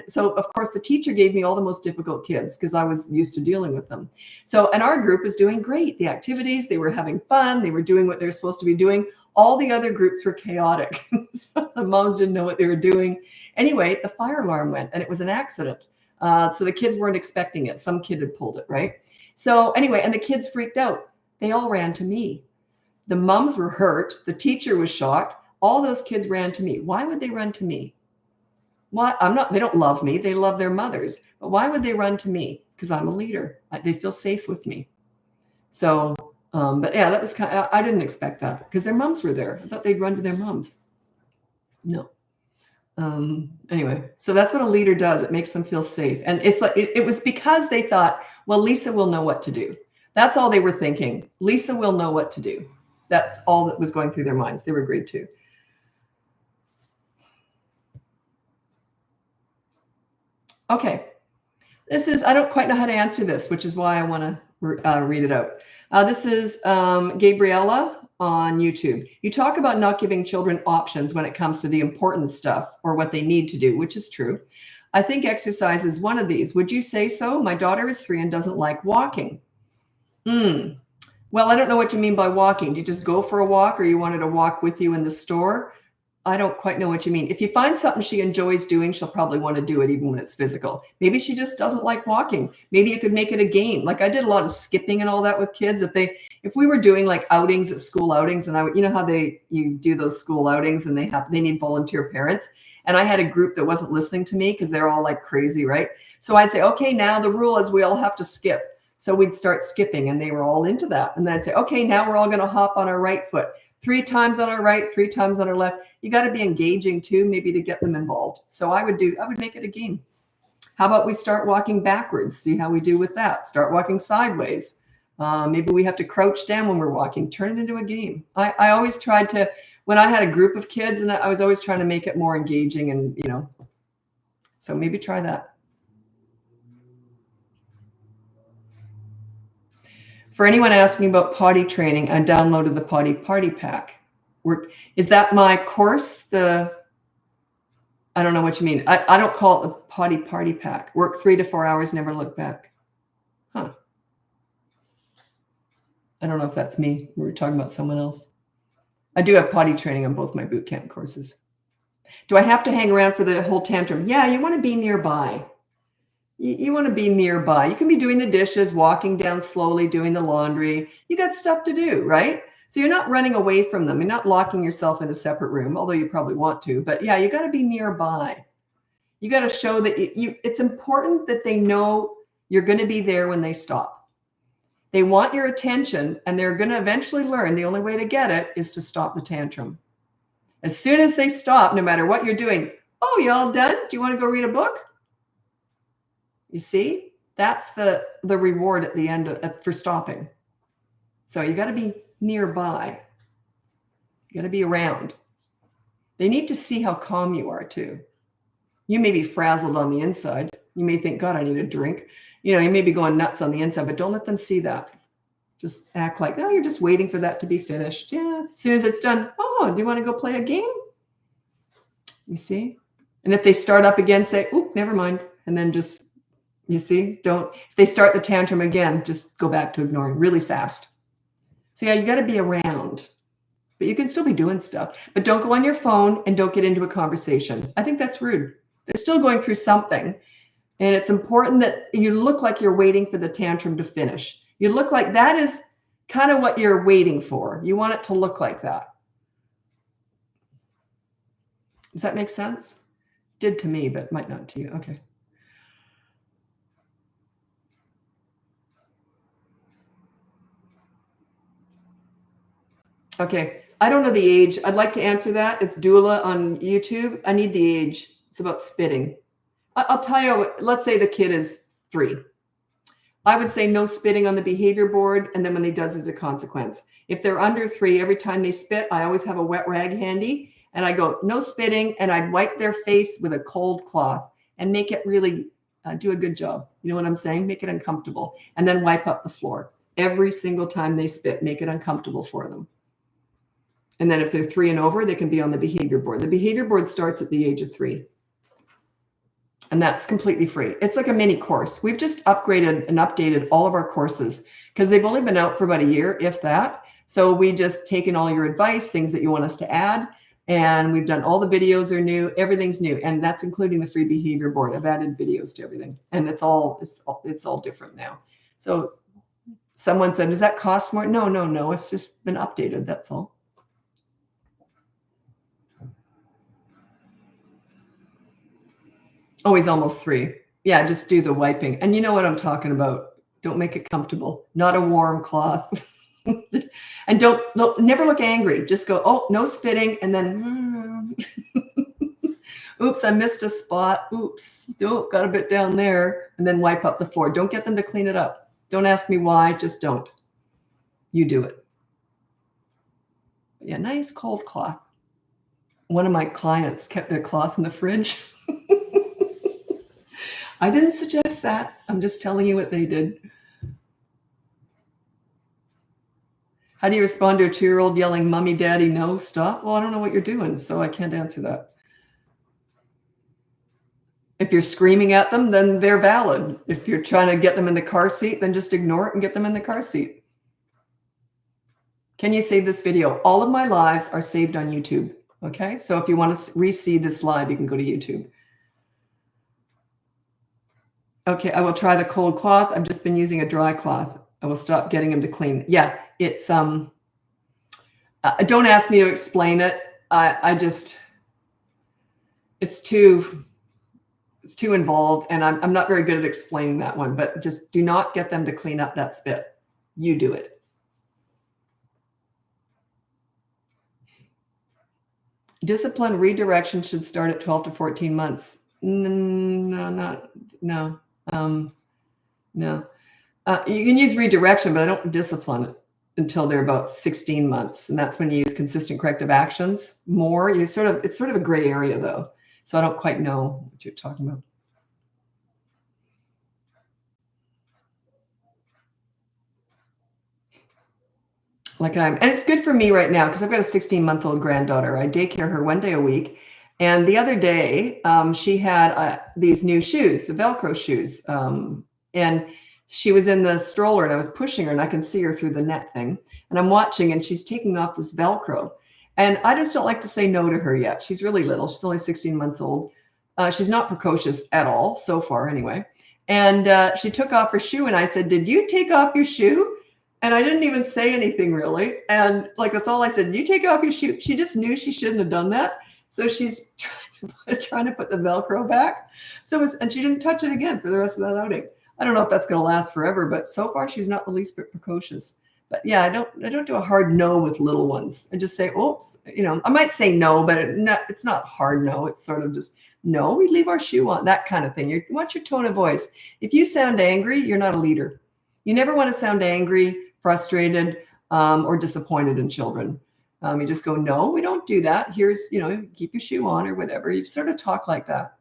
so of course the teacher gave me all the most difficult kids because I was used to dealing with them. So, and our group was doing great. The activities, they were having fun. They were doing what they're supposed to be doing. All the other groups were chaotic. So the moms didn't know what they were doing. Anyway, the fire alarm went and it was an accident. So the kids weren't expecting it. Some kid had pulled it, right? So anyway, and the kids freaked out. They all ran to me. The moms were hurt. The teacher was shocked. All those kids ran to me. Why would they run to me? Why? They don't love me. They love their mothers. But why would they run to me? Because I'm a leader. They feel safe with me. So, but yeah, that was I didn't expect that because their moms were there. I thought they'd run to their moms. No. Anyway, so that's what a leader does. It makes them feel safe. And it's like, it was because they thought, well, Lisa will know what to do. That's all they were thinking. Lisa will know what to do. That's all that was going through their minds. They were grade 2. Okay. I don't quite know how to answer this, which is why I want to read it out. This is Gabriella on YouTube. You talk about not giving children options when it comes to the important stuff or what they need to do, which is true. I think exercise is one of these. Would you say so? My daughter is 3 and doesn't like walking. Well, I don't know what you mean by walking. Do you just go for a walk or you wanted to walk with you in the store? I don't quite know what you mean. If you find something she enjoys doing, she'll probably want to do it even when it's physical. Maybe she just doesn't like walking. Maybe you could make it a game. Like I did a lot of skipping and all that with kids. If we were doing like outings at school outings, and you know how you do those school outings and they need volunteer parents. And I had a group that wasn't listening to me because they're all like crazy, right? So I'd say, okay, now the rule is we all have to skip. So we'd start skipping and they were all into that. And then I'd say, okay, now we're all going to hop on our right foot. 3 times on our right, 3 times on our left. You got to be engaging too, maybe to get them involved. So I would make it a game. How about we start walking backwards? See how we do with that. Start walking sideways. Maybe we have to crouch down when we're walking. Turn it into a game. I always tried to, when I had a group of kids, and I was always trying to make it more engaging and, so maybe try that. For anyone asking about potty training, I downloaded the Potty Party Pack. Is that my course? I don't know what you mean. I don't call it the Potty Party Pack. Work 3 to 4 hours, never look back. Huh. I don't know if that's me. We were talking about someone else. I do have potty training on both my boot camp courses. Do I have to hang around for the whole tantrum? Yeah, you want to be nearby. You want to be nearby. You can be doing the dishes, walking down slowly, doing the laundry. You got stuff to do, right? So you're not running away from them. You're not locking yourself in a separate room, although you probably want to. But yeah, you got to be nearby. You got to show that it's important that they know you're going to be there when they stop. They want your attention, and they're going to eventually learn the only way to get it is to stop the tantrum. As soon as they stop, no matter what you're doing, oh, you all done? Do you want to go read a book? You see, that's the reward at the end for stopping. So you got to be nearby. You got to be around. They need to see how calm you are too. You may be frazzled on the inside. You may think, God, I need a drink. You may be going nuts on the inside, but don't let them see that. Just act like, oh, you're just waiting for that to be finished. Yeah. As soon as it's done, oh, do you want to go play a game? You see? And if they start up again, say, oop, never mind. And then just, you see, if they start the tantrum again, just go back to ignoring really fast. So yeah, you got to be around, but you can still be doing stuff, but don't go on your phone and don't get into a conversation. I think that's rude. They're still going through something. And it's important that you look like you're waiting for the tantrum to finish. You look like that is kind of what you're waiting for. You want it to look like that. Does that make sense? Did to me, but might not to you. Okay. Okay. I don't know the age. I'd like to answer that. It's Doula on YouTube. I need the age. It's about spitting. I'll tell you, let's say the kid is 3. I would say no spitting on the behavior board. And then when he does, there's a consequence. If they're under 3, every time they spit, I always have a wet rag handy. And I go, no spitting. And I'd wipe their face with a cold cloth. and make it really do a good job. You know what I'm saying? Make it uncomfortable. And then wipe up the floor. Every single time they spit, make it uncomfortable for them. And then if they're 3 and over, they can be on the behavior board. The behavior board starts at the age of 3. And that's completely free. It's like a mini course. We've just upgraded and updated all of our courses because they've only been out for about a year, if that. So we just taken all your advice, things that you want us to add, and we've done all the videos are new. Everything's new, and that's including the free behavior board. I've added videos to everything, and it's all different now. So someone said, "Does that cost more?" No. It's just been updated. That's all. Oh, he's almost 3. Yeah, just do the wiping. And you know what I'm talking about. Don't make it comfortable. Not a warm cloth. And never look angry. Just go, oh, no spitting. And then, oops, I missed a spot. Oops, got a bit down there. And then wipe up the floor. Don't get them to clean it up. Don't ask me why. Just don't. You do it. Yeah, nice cold cloth. One of my clients kept their cloth in the fridge. I didn't suggest that. I'm just telling you what they did. How do you respond to a 2-year-old yelling, "Mommy, Daddy, no, stop"? Well, I don't know what you're doing, so I can't answer that. If you're screaming at them, then they're valid. If you're trying to get them in the car seat, then just ignore it and get them in the car seat. Can you save this video? All of my lives are saved on YouTube. Okay, so if you want to re-see this live, you can go to YouTube. Okay, I will try the cold cloth. I've just been using a dry cloth. I will stop getting him to clean. Yeah, it's don't ask me to explain it. It's too involved, and I'm not very good at explaining that one. But just do not get them to clean up that spit. You do it. Discipline redirection should start at 12 to 14 months. No. You can use redirection, but I don't discipline it until they're about 16 months. And that's when you use consistent corrective actions more. It's sort of a gray area though. So I don't quite know what you're talking about. And it's good for me right now because I've got a 16-month-old granddaughter. I daycare her 1 day a week. And the other day, she had these new shoes, the Velcro shoes. And she was in the stroller and I was pushing her and I can see her through the net thing. And I'm watching and she's taking off this Velcro. And I just don't like to say no to her yet. She's really little. She's only 16 months old. She's not precocious at all, so far anyway. And she took off her shoe and I said, "Did you take off your shoe?" And I didn't even say anything really. And that's all I said. "You take off your shoe." She just knew she shouldn't have done that. So she's trying to put the Velcro back. And she didn't touch it again for the rest of that outing. I don't know if that's going to last forever, but so far she's not the least bit precocious. But yeah, I don't do a hard no with little ones. I just say, oops, I might say no, but it's not hard no. It's sort of just, no, we leave our shoe on, that kind of thing. You want your tone of voice. If you sound angry, you're not a leader. You never want to sound angry, frustrated, or disappointed in children. You just go, "No, we don't do that. Here's, keep your shoe on," or whatever. You sort of talk like that.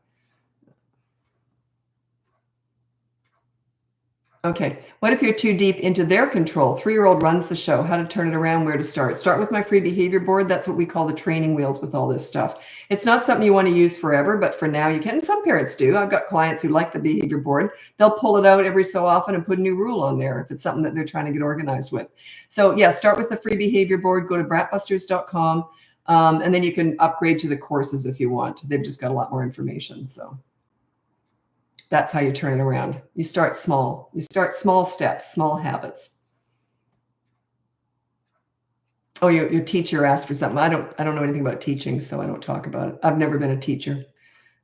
Okay. What if you're too deep into their control? 3-year-old runs the show. How to turn it around, where to start. Start with my free behavior board. That's what we call the training wheels with all this stuff. It's not something you want to use forever, but for now you can. And some parents do. I've got clients who like the behavior board. They'll pull it out every so often and put a new rule on there if it's something that they're trying to get organized with. So yeah, start with the free behavior board. Go to BratBusters.com. And then you can upgrade to the courses if you want. They've just got a lot more information. So that's how you turn it around. You start small. You start small steps, small habits. Oh, your teacher asked for something. I don't know anything about teaching, so I don't talk about it. I've never been a teacher.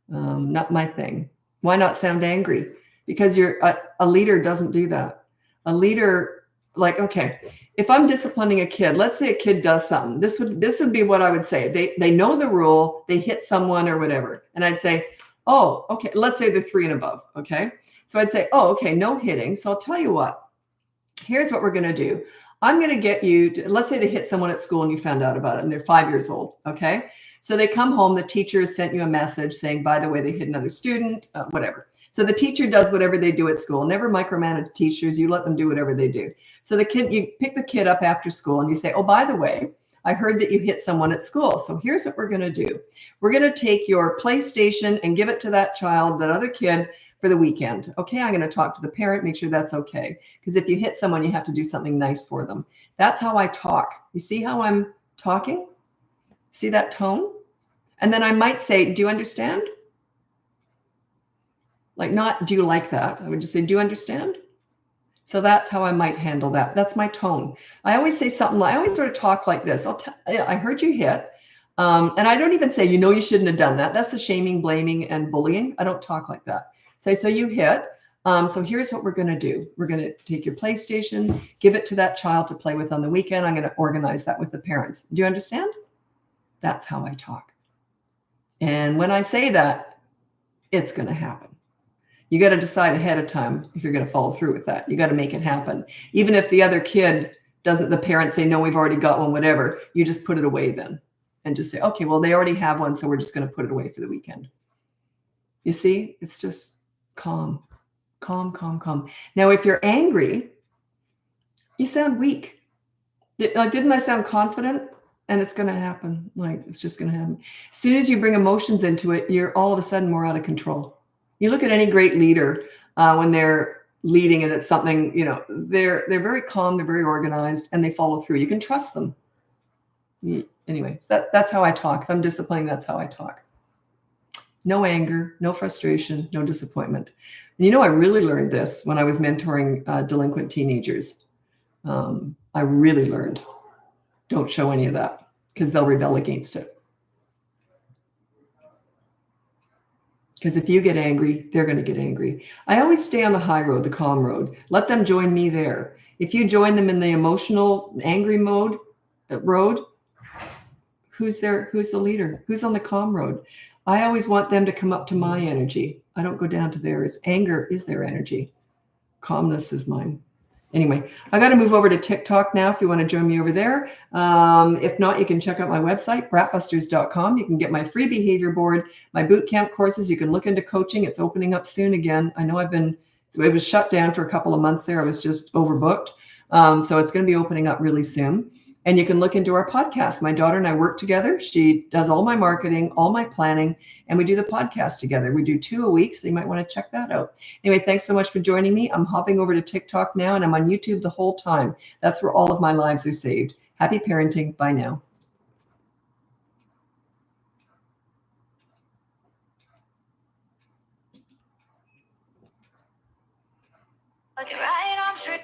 Not my thing. Why not sound angry? Because a leader doesn't do that. A leader, okay, if I'm disciplining a kid, let's say a kid does something. This would be what I would say. They know the rule. They hit someone or whatever, and I'd say, "Oh, okay." Let's say they're 3 and above. Okay. So I'd say, "Oh, okay, no hitting. So I'll tell you what, here's what we're going to do. I'm going to get you let's say they hit someone at school and you found out about it and they're 5 years old. Okay. So they come home, the teacher has sent you a message saying, by the way, they hit another student, whatever. So the teacher does whatever they do at school. Never micromanage teachers. You let them do whatever they do. So you pick the kid up after school and you say, oh, by the way, I heard that you hit someone at school. So here's what we're going to do. We're going to take your PlayStation and give it to that child, that other kid, for the weekend. Okay, I'm going to talk to the parent, make sure that's okay. Because if you hit someone, you have to do something nice for them. That's how I talk. You see how I'm talking? See that tone? And then I might say, do you understand? Like, not, do you like that? I would just say, do you understand? So that's how I might handle that. That's my tone. I always say something, I always sort of talk like this. I heard you hit. And I don't even say, you shouldn't have done that. That's the shaming, blaming, and bullying. I don't talk like that. So you hit. So here's what we're going to do. We're going to take your PlayStation, give it to that child to play with on the weekend. I'm going to organize that with the parents. Do you understand? That's how I talk. And when I say that, it's going to happen. You got to decide ahead of time if you're going to follow through with that. You got to make it happen. Even if the other kid doesn't, the parents say, no, we've already got one, whatever, you just put it away then and just say, okay, well, they already have one, so we're just going to put it away for the weekend. You see, it's just calm, calm, calm, calm. Now, if you're angry, you sound weak. Didn't I sound confident? And it's going to happen. Like, it's just going to happen. As soon as you bring emotions into it, you're all of a sudden more out of control. You look at any great leader when they're leading and it's something, they're very calm, they're very organized, and they follow through. You can trust them. Anyways, that's how I talk. If I'm disciplining, that's how I talk. No anger, no frustration, no disappointment. And I really learned this when I was mentoring delinquent teenagers. I really learned, don't show any of that because they'll rebel against it. Because if you get angry, they're going to get angry. I always stay on the high road, the calm road. Let them join me there. If you join them in the emotional, angry road, who's there? Who's the leader? Who's on the calm road? I always want them to come up to my energy. I don't go down to theirs. Anger is their energy. Calmness is mine. Anyway, I got to move over to TikTok now if you want to join me over there. If not, you can check out my website, BratBusters.com. You can get my free behavior board, my boot camp courses. You can look into coaching. It's opening up soon again. I know it was shut down for a couple of months there. I was just overbooked. So it's going to be opening up really soon. And you can look into our podcast. My daughter and I work together. She does all my marketing, all my planning, and we do the podcast together. We do 2 a week, so you might want to check that out. Anyway, thanks so much for joining me. I'm hopping over to TikTok now, and I'm on YouTube the whole time. That's where all of my lives are saved. Happy parenting. Bye now. Okay, right on through.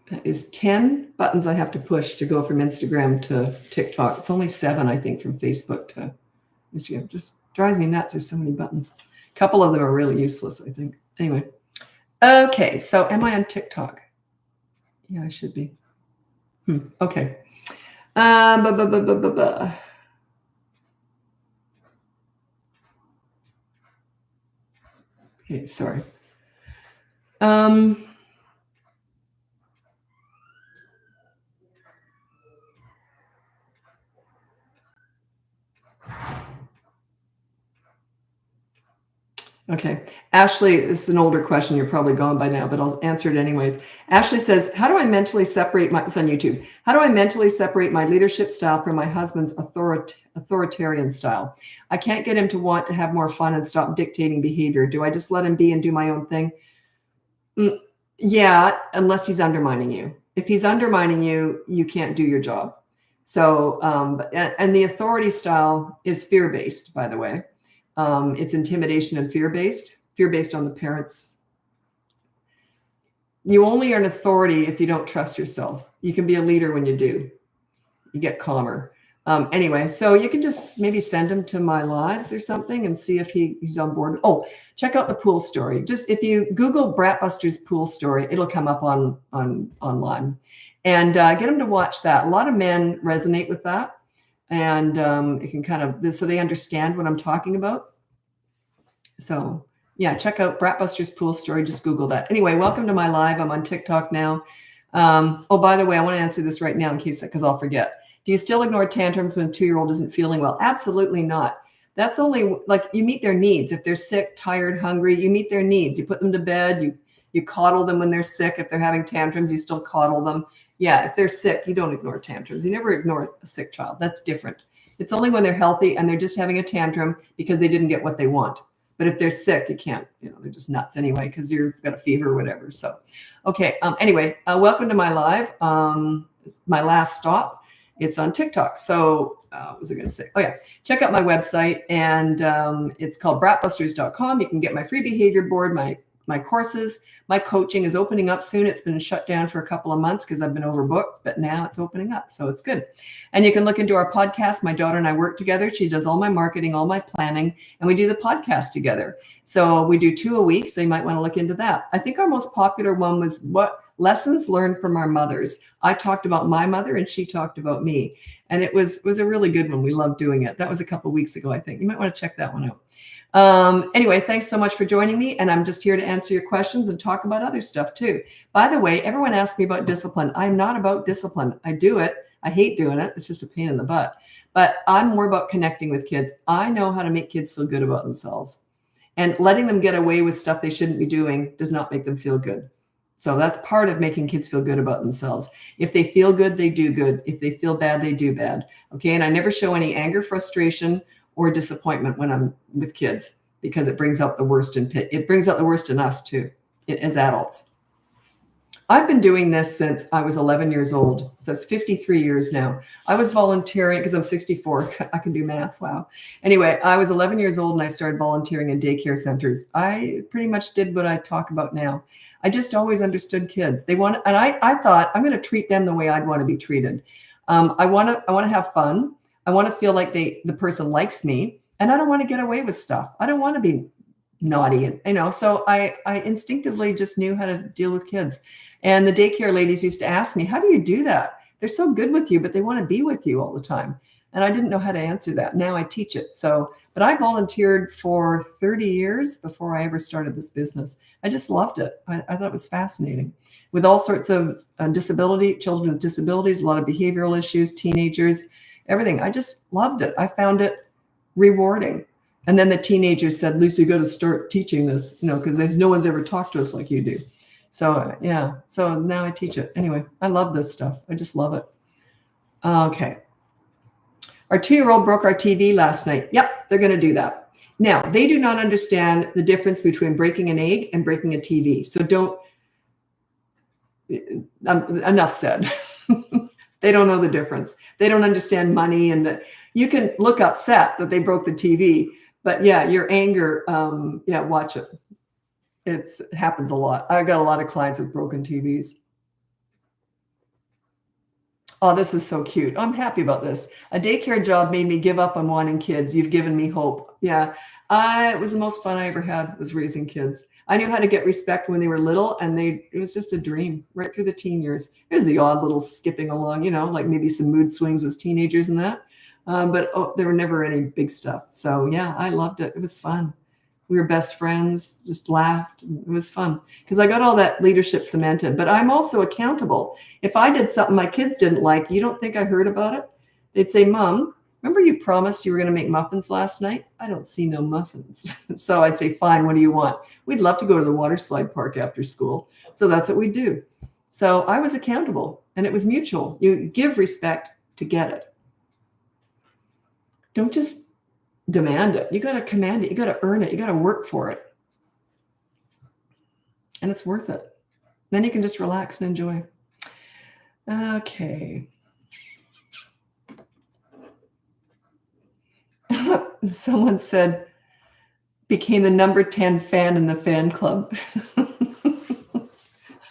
That is 10 buttons I have to push to go from Instagram to TikTok. It's only 7, I think, from Facebook to Instagram. It just drives me nuts. There's so many buttons. A couple of them are really useless, I think. Anyway. Okay, so am I on TikTok? Yeah, I should be. Okay. Okay, sorry. Okay. Ashley, this is an older question. You're probably gone by now, but I'll answer it anyways. Ashley says, how do I mentally separate it's on YouTube. How do I mentally separate my leadership style from my husband's authoritarian style? I can't get him to want to have more fun and stop dictating behavior. Do I just let him be and do my own thing? Yeah, unless he's undermining you. If he's undermining you, you can't do your job. So, and the authority style is fear-based, by the way. It's intimidation and fear-based on the parents. You only earn authority if you don't trust yourself. You can be a leader when you do. You get calmer. Anyway, so you can just maybe send him to my lives or something and see if he's on board. Oh, check out the pool story. Just if you Google BratBusters pool story, it'll come up online. And get him to watch that. A lot of men resonate with that. And it can kind of, so they understand what I'm talking about. So yeah, check out BratBusters pool story. Just Google that. Anyway, welcome to my live. I'm on TikTok now. Oh, by the way, I want to answer this right now in case, because I'll forget. Do you still ignore tantrums when a 2-year-old isn't feeling well? Absolutely not. That's only like you meet their needs. If they're sick, tired, hungry, you meet their needs. You put them to bed. You coddle them when they're sick. If they're having tantrums, you still coddle them. Yeah, if they're sick, you don't ignore tantrums. You never ignore a sick child. That's different. It's only when they're healthy and they're just having a tantrum because they didn't get what they want. But if they're sick, you can't, they're just nuts anyway because you've got a fever or whatever. So, okay. Anyway, welcome to my live. My last stop. It's on TikTok. So what was I going to say? Oh, yeah. Check out my website. And it's called BratBusters.com. You can get my free behavior board, my courses. My coaching is opening up soon. It's been shut down for a couple of months because I've been overbooked, but now it's opening up. So it's good. And you can look into our podcast. My daughter and I work together. She does all my marketing, all my planning, and we do the podcast together. So we do 2 a week. So you might want to look into that. I think our most popular one was what lessons learned from our mothers. I talked about my mother and she talked about me. And it was a really good one. We loved doing it. That was a couple of weeks ago, I think. You might want to check that one out. Anyway, thanks so much for joining me. And I'm just here to answer your questions and talk about other stuff too. By the way, everyone asks me about discipline. I'm not about discipline. I do it. I hate doing it. It's just a pain in the butt. But I'm more about connecting with kids. I know how to make kids feel good about themselves. And letting them get away with stuff they shouldn't be doing does not make them feel good. So that's part of making kids feel good about themselves. If they feel good, they do good. If they feel bad, they do bad. Okay. And I never show any anger, frustration, or disappointment when I'm with kids because it brings out the worst it brings out the worst in us too, as adults. I've been doing this since I was 11 years old. So it's 53 years now. I was volunteering because I'm 64. I can do math. Wow. Anyway, I was 11 years old and I started volunteering in daycare centers. I pretty much did what I talk about now. I just always understood kids. And I thought I'm going to treat them the way I'd want to be treated. I want to have fun. I want to feel like the person likes me, and I don't want to get away with stuff. I don't want to be naughty, so I instinctively just knew how to deal with kids. And the daycare ladies used to ask me, how do you do that? They're so good with you, but they want to be with you all the time. And I didn't know how to answer that. Now I teach it. But I volunteered for 30 years before I ever started this business. I just loved it. I thought it was fascinating with all sorts of children with disabilities, a lot of behavioral issues, teenagers, everything. I just loved it. I found it rewarding. And then the teenagers said, Lisa, you got to start teaching this, because no one's ever talked to us like you do. So yeah, so now I teach it. Anyway, I love this stuff. I just love it. Okay. Our 2-year-old broke our TV last night. Yep, they're going to do that. Now, they do not understand the difference between breaking an egg and breaking a TV. So enough said. They don't know the difference. They don't understand money. And you can look upset that they broke the TV. But yeah, your anger, watch it. It happens a lot. I've got a lot of clients with broken TVs. Oh, this is so cute. I'm happy about this. A daycare job made me give up on wanting kids. You've given me hope. Yeah, it was the most fun I ever had, was raising kids. I knew how to get respect when they were little, and it was just a dream right through the teen years. There's the odd little skipping along, like maybe some mood swings as teenagers and that. But there were never any big stuff. So yeah, I loved it. It was fun. We were best friends, just laughed. It was fun because I got all that leadership cemented, but I'm also accountable. If I did something my kids didn't like, you don't think I heard about it? They'd say, Mom, remember you promised you were going to make muffins last night? I don't see no muffins. So I'd say, fine, what do you want? We'd love to go to the water slide park after school. So that's what we do. So I was accountable and it was mutual. You give respect to get it. Don't just demand it. You got to command it. You got to earn it. You got to work for it. And it's worth it. Then you can just relax and enjoy. Okay. Someone said, became the number 10 fan in the fan club. I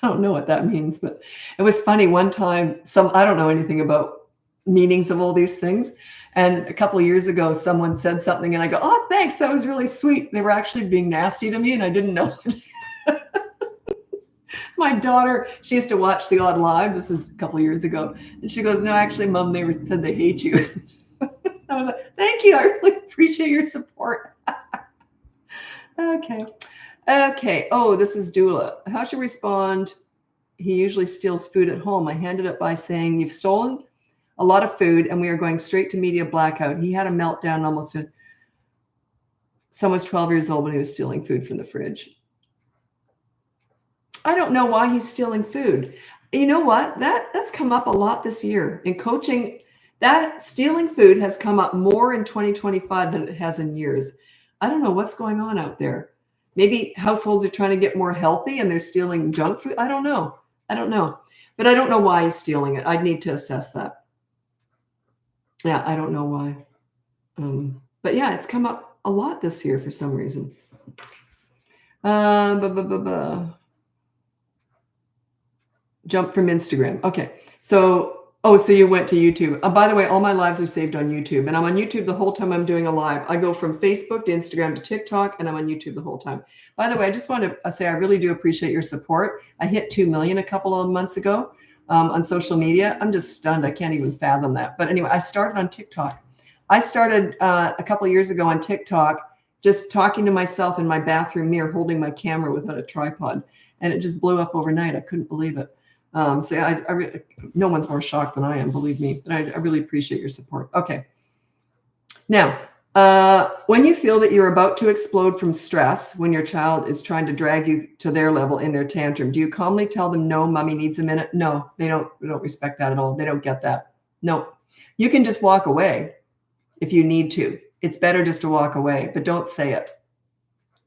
don't know what that means, but it was funny. One time, I don't know anything about meanings of all these things. And a couple of years ago, someone said something and I go, oh, thanks. That was really sweet. They were actually being nasty to me and I didn't know it. My daughter, she used to watch The Odd Live. This is a couple of years ago. And she goes, no, actually, Mom, they said they hate you. I was like, thank you. I really appreciate your support. Okay. Oh, this is Dula. How should you respond he usually steals food at home. I handed it by saying, you've stolen a lot of food and we are going straight to media blackout. He had a meltdown almost. Son was 12 years old when he was stealing food from the fridge. I don't know why he's stealing food. You know what? That's come up a lot this year in coaching. That stealing food has come up more in 2025 than it has in years. I don't know what's going on out there. Maybe households are trying to get more healthy and they're stealing junk food. I don't know. But I don't know why he's stealing it. I'd need to assess that. Yeah, I don't know why. But yeah, it's come up a lot this year for some reason. Jump from Instagram. Okay. So you went to YouTube. By the way, all my lives are saved on YouTube, and I'm on YouTube the whole time I'm doing a live. I go from Facebook to Instagram to TikTok, and I'm on YouTube the whole time. By the way, I just want to say I really do appreciate your support. I hit 2 million a couple of months ago on social media. I'm just stunned. I can't even fathom that. But anyway, I started on TikTok. I started a couple of years ago on TikTok, just talking to myself in my bathroom mirror, holding my camera without a tripod, and it just blew up overnight. I couldn't believe it. No one's more shocked than I am, believe me, but I really appreciate your support. Okay. Now, when you feel that you're about to explode from stress, when your child is trying to drag you to their level in their tantrum, do you calmly tell them, no, mommy needs a minute? No, they don't respect that at all. They don't get that. No, you can just walk away if you need to. It's better just to walk away, but don't say it.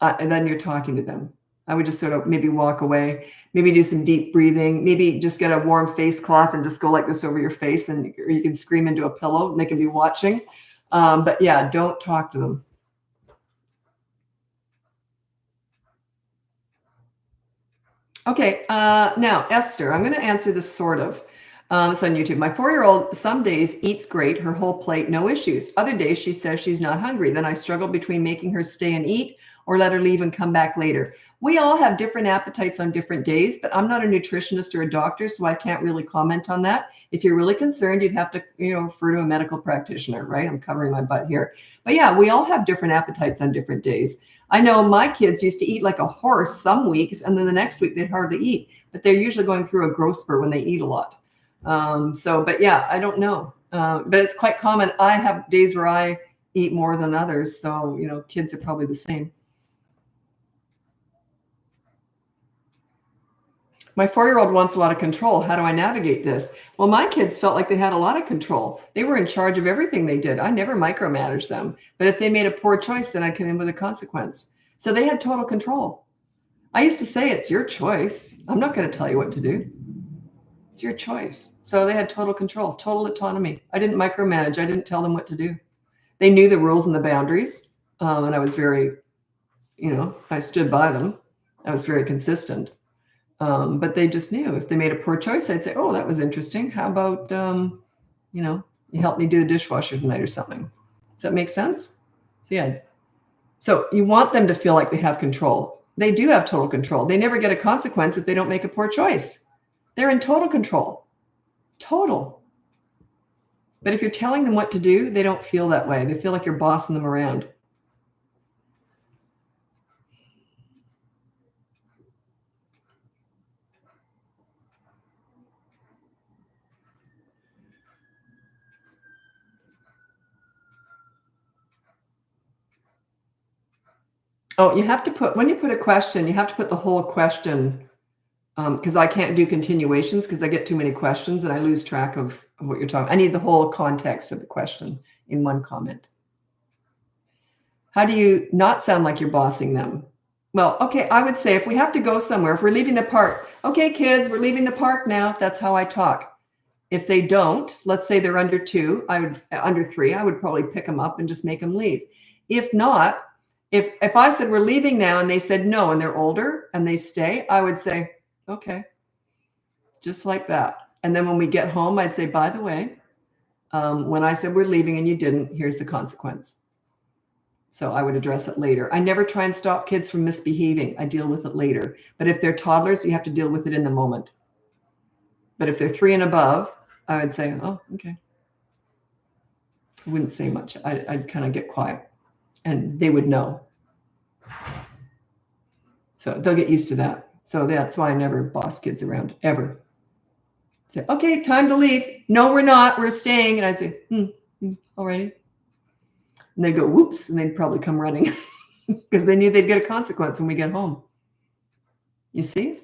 And then you're talking to them. I would just sort of maybe walk away, maybe do some deep breathing, maybe just get a warm face cloth and just go like this over your face, or you can scream into a pillow and they can be watching. But yeah, don't talk to them. Okay, now Esther, I'm going to answer this sort of. It's on YouTube. My 4-year-old some days eats great, her whole plate, no issues. Other days she says she's not hungry. Then I struggle between making her stay and eat or let her leave and come back later. We all have different appetites on different days, but I'm not a nutritionist or a doctor, so I can't really comment on that. If you're really concerned, you'd have to, refer to a medical practitioner, right? I'm covering my butt here. But yeah, we all have different appetites on different days. I know my kids used to eat like a horse some weeks, and then the next week they'd hardly eat, but they're usually going through a growth spurt when they eat a lot. But yeah, I don't know. But it's quite common. I have days where I eat more than others. So, kids are probably the same. My 4-year-old wants a lot of control. How do I navigate this? Well, my kids felt like they had a lot of control. They were in charge of everything they did. I never micromanaged them. But if they made a poor choice, then I'd come in with a consequence. So they had total control. I used to say, it's your choice. I'm not going to tell you what to do. It's your choice. So they had total control, total autonomy. I didn't micromanage. I didn't tell them what to do. They knew the rules and the boundaries. And I was very, I stood by them. I was very consistent. But they just knew if they made a poor choice, I'd say, oh, that was interesting. How about, you help me do the dishwasher tonight or something. Does that make sense? So yeah. So you want them to feel like they have control. They do have total control. They never get a consequence if they don't make a poor choice. They're in total control. Total. But if you're telling them what to do, they don't feel that way. They feel like you're bossing them around. Oh, you have to put, when you put a question, you have to put the whole question, because I can't do continuations because I get too many questions and I lose track of what you're talking. I need the whole context of the question in one comment. How do you not sound like you're bossing them? Well, okay, I would say if we have to go somewhere, if we're leaving the park, okay, kids, we're leaving the park now. That's how I talk. If they don't, let's say they're under 2, under 3, I would probably pick them up and just make them leave. If not, if I said we're leaving now and they said no and they're older and they stay, I would say, okay, just like that. And then when we get home, I'd say, by the way, when I said we're leaving and you didn't, here's the consequence. So I would address it later. I never try and stop kids from misbehaving. I deal with it later. But if they're toddlers, you have to deal with it in the moment. But if they're 3 and above, I would say, oh, okay. I wouldn't say much. I'd kind of get quiet and they would know. So they'll get used to that. So that's why I never boss kids around, ever. Say, okay, time to leave. No, we're not. We're staying. And I'd say, alrighty. And they'd go, whoops, and they'd probably come running because they knew they'd get a consequence when we get home. You see?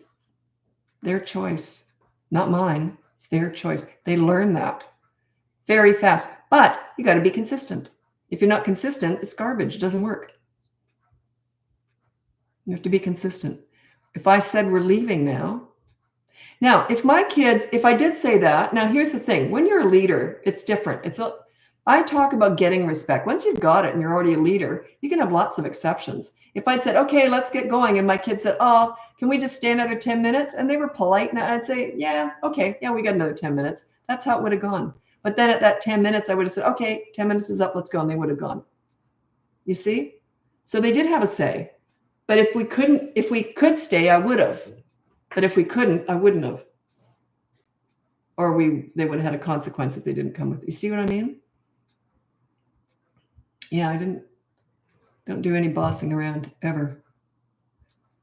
Their choice, not mine. It's their choice. They learn that very fast. But you got to be consistent. If you're not consistent, it's garbage. It doesn't work. You have to be consistent. If I said we're leaving now, if my kids, if I did say that, now here's the thing. When you're a leader, it's different. I talk about getting respect. Once you've got it and you're already a leader, you can have lots of exceptions. If I'd said, okay, let's get going, and my kids said, oh, can we just stay another 10 minutes? And they were polite, and I'd say, yeah, okay, yeah, we got another 10 minutes. That's how it would have gone. But then at that 10 minutes, I would have said, okay, 10 minutes is up, let's go, and they would have gone. You see? So they did have a say. But if we could stay, I would have. But if we couldn't, I wouldn't have. Or they would have had a consequence if they didn't come with it. You see what I mean? Yeah, don't do any bossing around ever.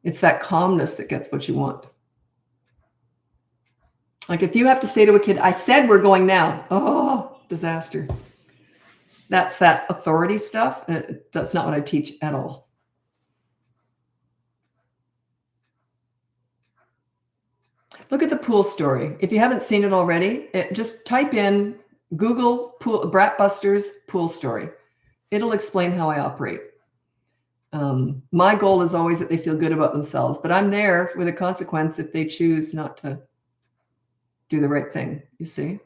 It's that calmness that gets what you want. Like if you have to say to a kid, I said we're going now. Oh, disaster. That's that authority stuff. That's not what I teach at all. Look at the pool story. If you haven't seen it already, just type in Google BratBusters pool story. It'll explain how I operate. My goal is always that they feel good about themselves, but I'm there with a consequence if they choose not to do the right thing, you see?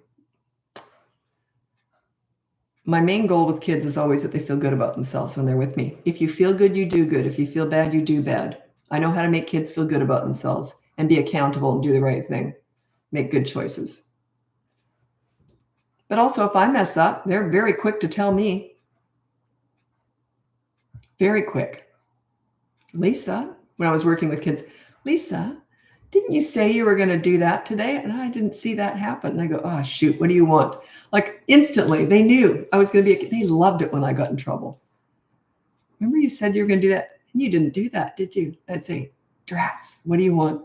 My main goal with kids is always that they feel good about themselves when they're with me. If you feel good, you do good. If you feel bad, you do bad. I know how to make kids feel good about themselves and be accountable and do the right thing, make good choices. But also, if I mess up, they're very quick to tell me. Very quick. Lisa, when I was working with kids, Lisa, didn't you say you were going to do that today? And I didn't see that happen. And I go, oh, shoot, what do you want? Like instantly, they knew I was going to be, they loved it when I got in trouble. Remember you said you were going to do that? And you didn't do that, did you? I'd say, drats, what do you want?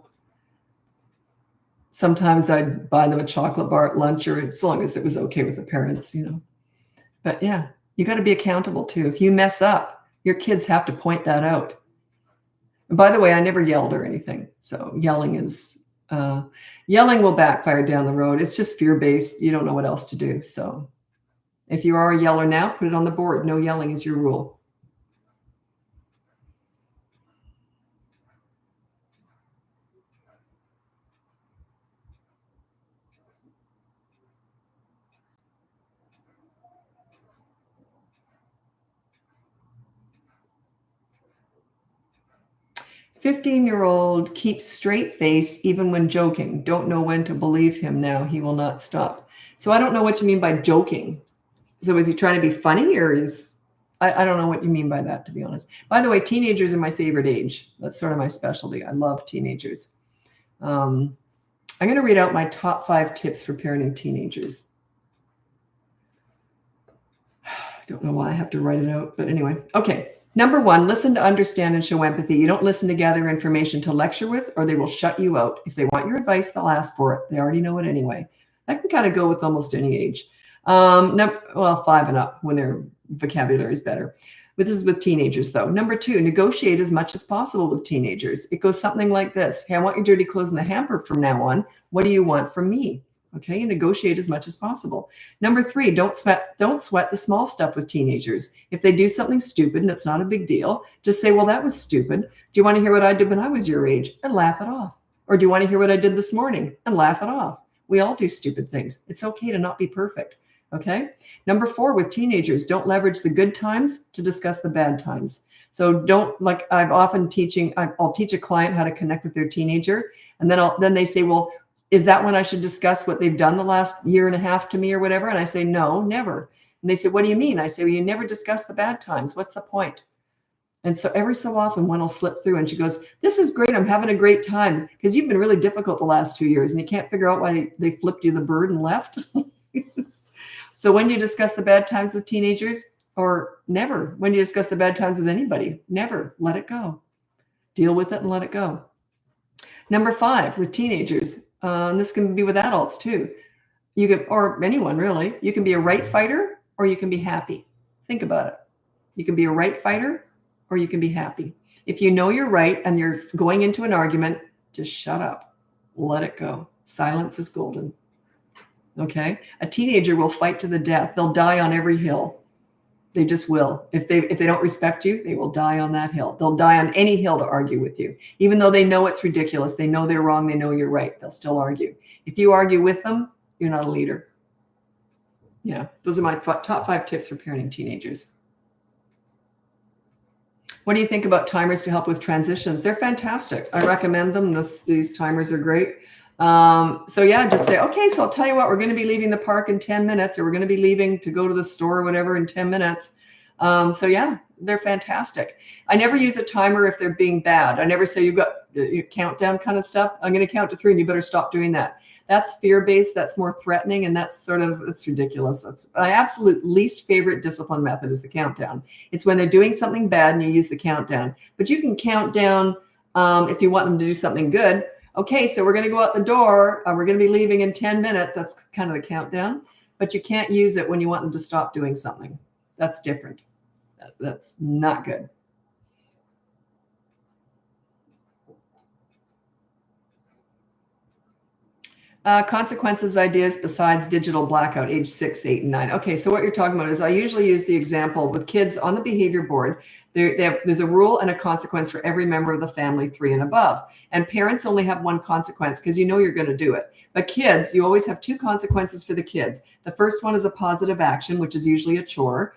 Sometimes I'd buy them a chocolate bar at lunch, or as long as it was okay with the parents, you know. But yeah, you got to be accountable too. If you mess up, your kids have to point that out. And by the way, I never yelled or anything. So yelling will backfire down the road. It's just fear-based. You don't know what else to do. So if you are a yeller now, put it on the board. No yelling is your rule. "15-year-old keeps straight face even when joking. Don't know when to believe him now. He will not stop." So I don't know what you mean by joking. So is he trying to be funny, or I don't know what you mean by that, to be honest. By the way, teenagers are my favorite age. That's sort of my specialty. I love teenagers. I'm going to read out my top 5 tips for parenting teenagers. I don't know why I have to write it out, but anyway. Okay. Number 1, listen to understand and show empathy. You don't listen to gather information to lecture with, or they will shut you out. If they want your advice, they'll ask for it. They already know it anyway. That can kind of go with almost any age. 5 and up when their vocabulary is better. But this is with teenagers, though. Number 2, negotiate as much as possible with teenagers. It goes something like this. Hey, I want your dirty clothes in the hamper from now on. What do you want from me? Okay, negotiate as much as possible. Number 3, don't sweat the small stuff with teenagers. If they do something stupid and it's not a big deal, just say, well, that was stupid. Do you want to hear what I did when I was your age? And laugh it off. Or do you want to hear what I did this morning? And laugh it off. We all do stupid things. It's okay to not be perfect. Okay. Number 4, with teenagers, don't leverage the good times to discuss the bad times. So I'll teach a client how to connect with their teenager. And then they say, well, is that when I should discuss what they've done the last year and a half to me or whatever? And I say, no, never. And they say, what do you mean? I say, well, you never discuss the bad times. What's the point? And so every so often one will slip through and she goes, this is great. I'm having a great time because you've been really difficult the last 2 years and you can't figure out why they flipped you the bird and left. So when you discuss the bad times with teenagers, or never, when you discuss the bad times with anybody, never, let it go. Deal with it and let it go. Number 5, with teenagers, and this can be with adults too. You can, or anyone really, you can be a right fighter or you can be happy. Think about it. You can be a right fighter or you can be happy. If you know you're right and you're going into an argument, just shut up. Let it go. Silence is golden. Okay? A teenager will fight to the death. They'll die on every hill. They just will. If they don't respect you, they will die on that hill. They'll die on any hill to argue with you. Even though they know it's ridiculous, they know they're wrong, they know you're right, they'll still argue. If you argue with them, you're not a leader. Yeah, those are my top 5 tips for parenting teenagers. What do you think about timers to help with transitions? They're fantastic. I recommend them. These timers are great. So yeah, just say, okay, so I'll tell you what, we're going to be leaving the park in 10 minutes, or we're going to be leaving to go to the store or whatever in 10 minutes. So yeah, they're fantastic. I never use a timer if they're being bad. I never say, you've got your countdown kind of stuff. I'm going to count to 3 and you better stop doing that. That's fear-based. That's more threatening. And that's it's ridiculous. That's my absolute least favorite discipline method is the countdown. It's when they're doing something bad and you use the countdown, but you can count down if you want them to do something good. Okay, so we're going to go out the door. We're going to be leaving in 10 minutes. That's kind of the countdown, but you can't use it when you want them to stop doing something. That's different. That's not good. Consequences, ideas besides digital blackout, age 6, 8, and 9. Okay, so what you're talking about is I usually use the example with kids on the behavior board. There's a rule and a consequence for every member of the family, 3 and above. And parents only have 1 consequence because you know you're going to do it. But kids, you always have 2 consequences for the kids. The first one is a positive action, which is usually a chore.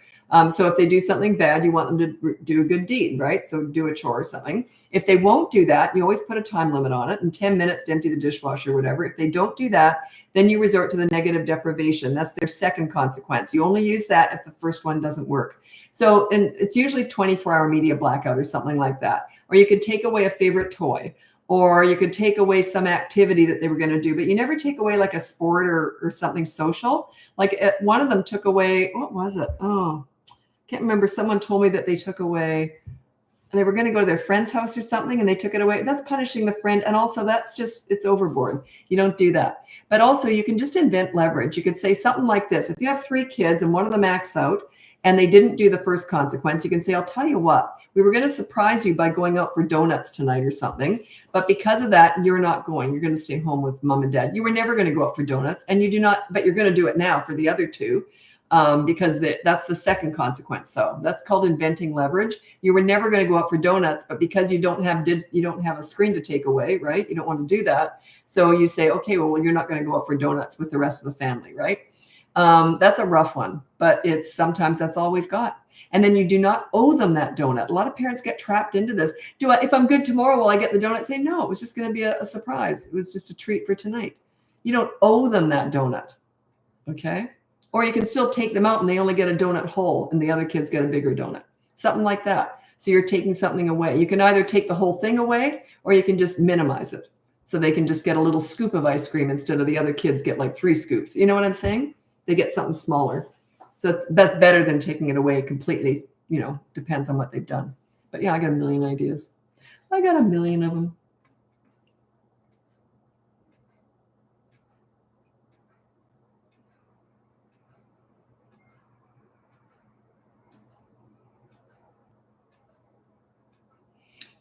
So if they do something bad, you want them to do a good deed, right? So do a chore or something. If they won't do that, you always put a time limit on it, and 10 minutes to empty the dishwasher or whatever. If they don't do that, then you resort to the negative deprivation. That's their second consequence. You only use that if the first one doesn't work. So, and it's usually 24-hour media blackout or something like that. Or you could take away a favorite toy, or you could take away some activity that they were going to do, but you never take away like a sport or something social. Like one of them took away, what was it? Oh, can't remember. Someone told me that they took away, they were going to go to their friend's house or something and they took it away. That's punishing the friend. And also that's just, it's overboard. You don't do that. But also you can just invent leverage. You could say something like this. If you have 3 kids and one of them acts out and they didn't do the first consequence, you can say, I'll tell you what, we were going to surprise you by going out for donuts tonight or something. But because of that, you're not going. You're going to stay home with mom and dad. You were never going to go out for donuts, and you do not, but you're going to do it now for the other 2. Because that's the second consequence, though. That's called inventing leverage. You were never going to go out for donuts, but because you don't have a screen to take away, right? You don't want to do that. So you say, okay, well, you're not going to go out for donuts with the rest of the family, right? That's a rough one, but sometimes that's all we've got. And then you do not owe them that donut. A lot of parents get trapped into this. If I'm good tomorrow, will I get the donut? Say, no, it was just going to be a surprise. It was just a treat for tonight. You don't owe them that donut. Okay. Or you can still take them out and they only get a donut whole and the other kids get a bigger donut. Something like that. So you're taking something away. You can either take the whole thing away or you can just minimize it. So they can just get a little scoop of ice cream instead of the other kids get like 3 scoops. You know what I'm saying? They get something smaller. So that's better than taking it away completely. Depends on what they've done. But yeah, I got a million ideas. I got a million of them.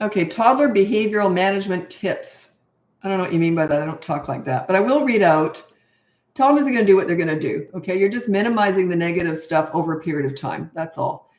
Okay, toddler behavioral management tips. I don't know what you mean by that. I don't talk like that, but I will read out. Toddlers are going to do what they're going to do. Okay, you're just minimizing the negative stuff over a period of time. That's all.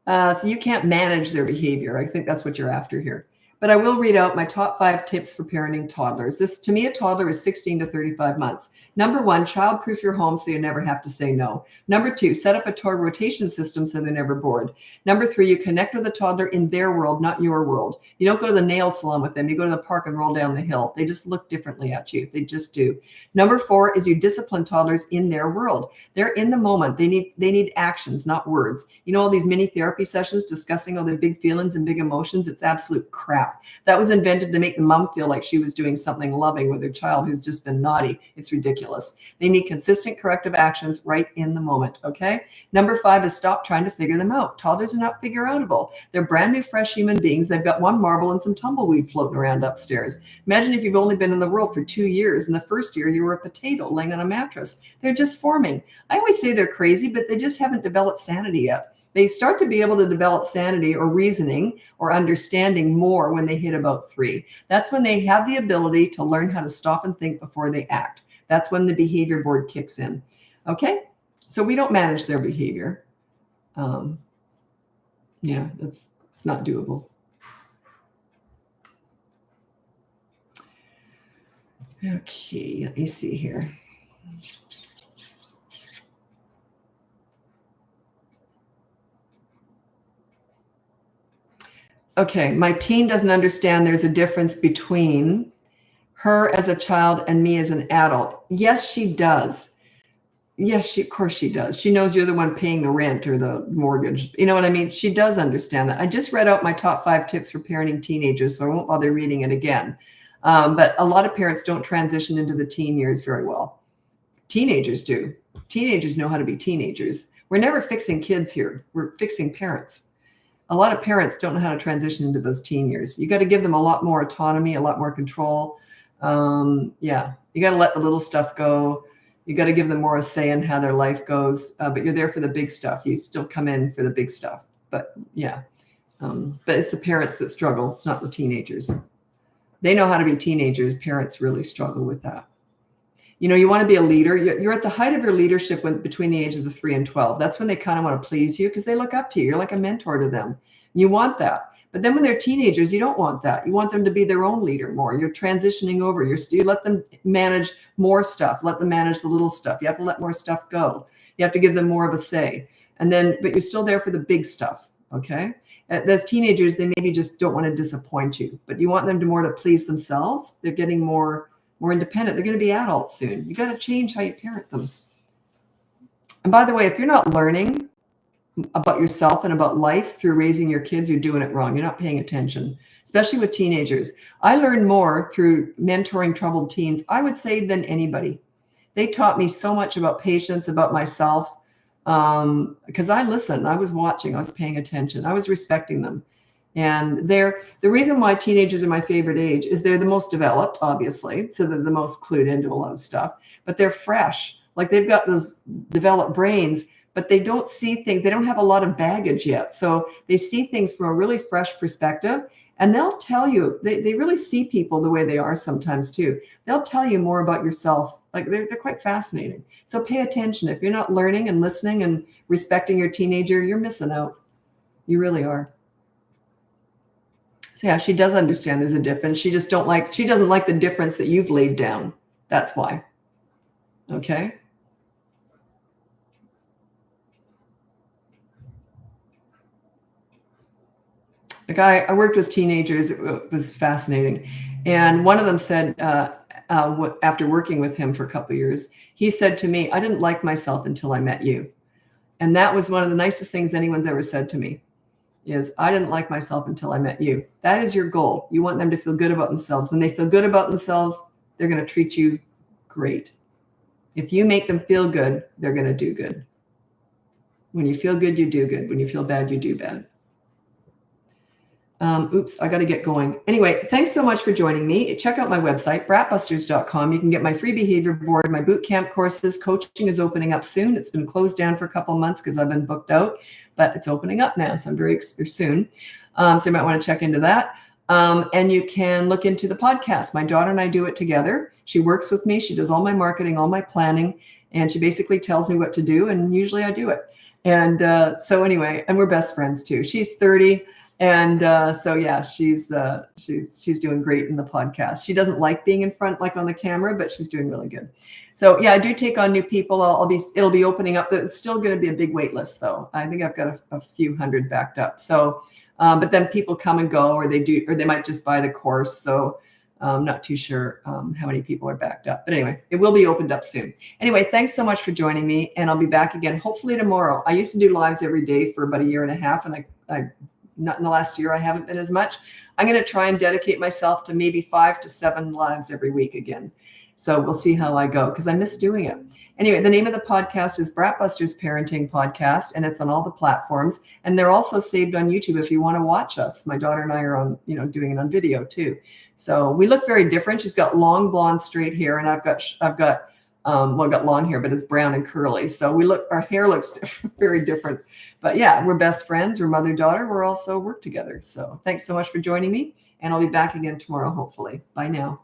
So you can't manage their behavior. I think that's what you're after here. But I will read out my top 5 tips for parenting toddlers. To me, a toddler is 16 to 35 months. Number 1, child-proof your home so you never have to say no. Number 2, set up a toy rotation system so they're never bored. Number 3, you connect with a toddler in their world, not your world. You don't go to the nail salon with them. You go to the park and roll down the hill. They just look differently at you. They just do. Number 4 is you discipline toddlers in their world. They're in the moment. They need actions, not words. All these mini therapy sessions discussing all their big feelings and big emotions. It's absolute crap. act. That was invented to make the mom feel like she was doing something loving with her child who's just been naughty. It's ridiculous. They need consistent corrective actions right in the moment, okay? Number 5 is stop trying to figure them out. Toddlers are not figure-outable. They're brand new, fresh human beings. They've got one marble and some tumbleweed floating around upstairs. Imagine if you've only been in the world for 2 years, and the first year you were a potato laying on a mattress. They're just forming. I always say they're crazy, but they just haven't developed sanity yet. They start to be able to develop sanity or reasoning or understanding more when they hit about 3. That's when they have the ability to learn how to stop and think before they act. That's when the behavior board kicks in. Okay? So we don't manage their behavior. Yeah, it's not doable. Okay, let me see here. Okay, my teen doesn't understand there's a difference between her as a child and me as an adult. Yes, she does. Yes, of course she does. She knows you're the one paying the rent or the mortgage. You know what I mean? She does understand that. I just read out my top 5 tips for parenting teenagers, so I won't bother reading it again. But a lot of parents don't transition into the teen years very well. Teenagers do. Teenagers know how to be teenagers. We're never fixing kids here. We're fixing parents. A lot of parents don't know how to transition into those teen years. You got to give them a lot more autonomy, a lot more control. Yeah, you got to let the little stuff go. You got to give them more a say in how their life goes. But you're there for the big stuff. You still come in for the big stuff. But yeah, but it's the parents that struggle. It's not the teenagers. They know how to be teenagers. Parents really struggle with that. You know, you want to be a leader. You're at the height of your leadership between the ages of 3 and 12. That's when they kind of want to please you because they look up to you. You're like a mentor to them. You want that. But then when they're teenagers, you don't want that. You want them to be their own leader more. You're transitioning over. You let them manage more stuff. Let them manage the little stuff. You have to let more stuff go. You have to give them more of a say. But you're still there for the big stuff, okay? As teenagers, they maybe just don't want to disappoint you, but you want them to please themselves. They're getting more independent. They're going to be adults soon. You got to change how you parent them. And by the way, if you're not learning about yourself and about life through raising your kids, you're doing it wrong. You're not paying attention, especially with teenagers. I learned more through mentoring troubled teens, I would say, than anybody. They taught me so much about patience, about myself, because I listened, I was watching, I was paying attention, I was respecting them. And the reason why teenagers are my favorite age is they're the most developed, obviously. So they're the most clued into a lot of stuff, but they're fresh. Like they've got those developed brains, but they don't see things. They don't have a lot of baggage yet. So they see things from a really fresh perspective. And they'll tell you, they really see people the way they are sometimes too. They'll tell you more about yourself. Like they're quite fascinating. So pay attention. If you're not learning and listening and respecting your teenager, you're missing out. You really are. So yeah, she does understand there's a difference. She doesn't like the difference that you've laid down. That's why. Okay. The guy, I worked with teenagers. It was fascinating. And one of them said, after working with him for a couple of years, he said to me, I didn't like myself until I met you. And that was one of the nicest things anyone's ever said to me. Is I didn't like myself until I met you. That is your goal. You want them to feel good about themselves. When they feel good about themselves, they're going to treat you great. If you make them feel good, they're going to do good. When you feel good, you do good. When you feel bad, you do bad. Oops, I got to get going. Anyway, thanks so much for joining me. Check out my website, BratBusters.com. You can get my free behavior board, my boot camp courses. Coaching is opening up soon. It's been closed down for a couple of months because I've been booked out, but it's opening up now, so I'm very soon. So you might want to check into that. And you can look into the podcast. My daughter and I do it together. She works with me. She does all my marketing, all my planning, and she basically tells me what to do, and usually I do it. And so anyway, and we're best friends too. She's 30. And so yeah, she's doing great in the podcast. She doesn't like being in front, like on the camera, but she's doing really good. So yeah, I do take on new people. It'll be opening up. It's still going to be a big wait list though. I think I've got a few hundred backed up. So, but then people come and go, or they might just buy the course. So I'm not too sure how many people are backed up. But anyway, it will be opened up soon. Anyway, thanks so much for joining me, and I'll be back again hopefully tomorrow. I used to do lives every day for about a year and a half, and I not in the last year, I haven't been as much. I'm going to try and dedicate myself to maybe 5 to 7 lives every week again. So we'll see how I go, because I miss doing it. Anyway, the name of the podcast is BratBusters Parenting Podcast, and it's on all the platforms. And they're also saved on YouTube if you want to watch us. My daughter and I are on, doing it on video too. So we look very different. She's got long blonde straight hair, and I've got long hair, but it's brown and curly. So our hair looks very different. But yeah, we're best friends. We're mother-daughter. We're also work together. So thanks so much for joining me. And I'll be back again tomorrow, hopefully. Bye now.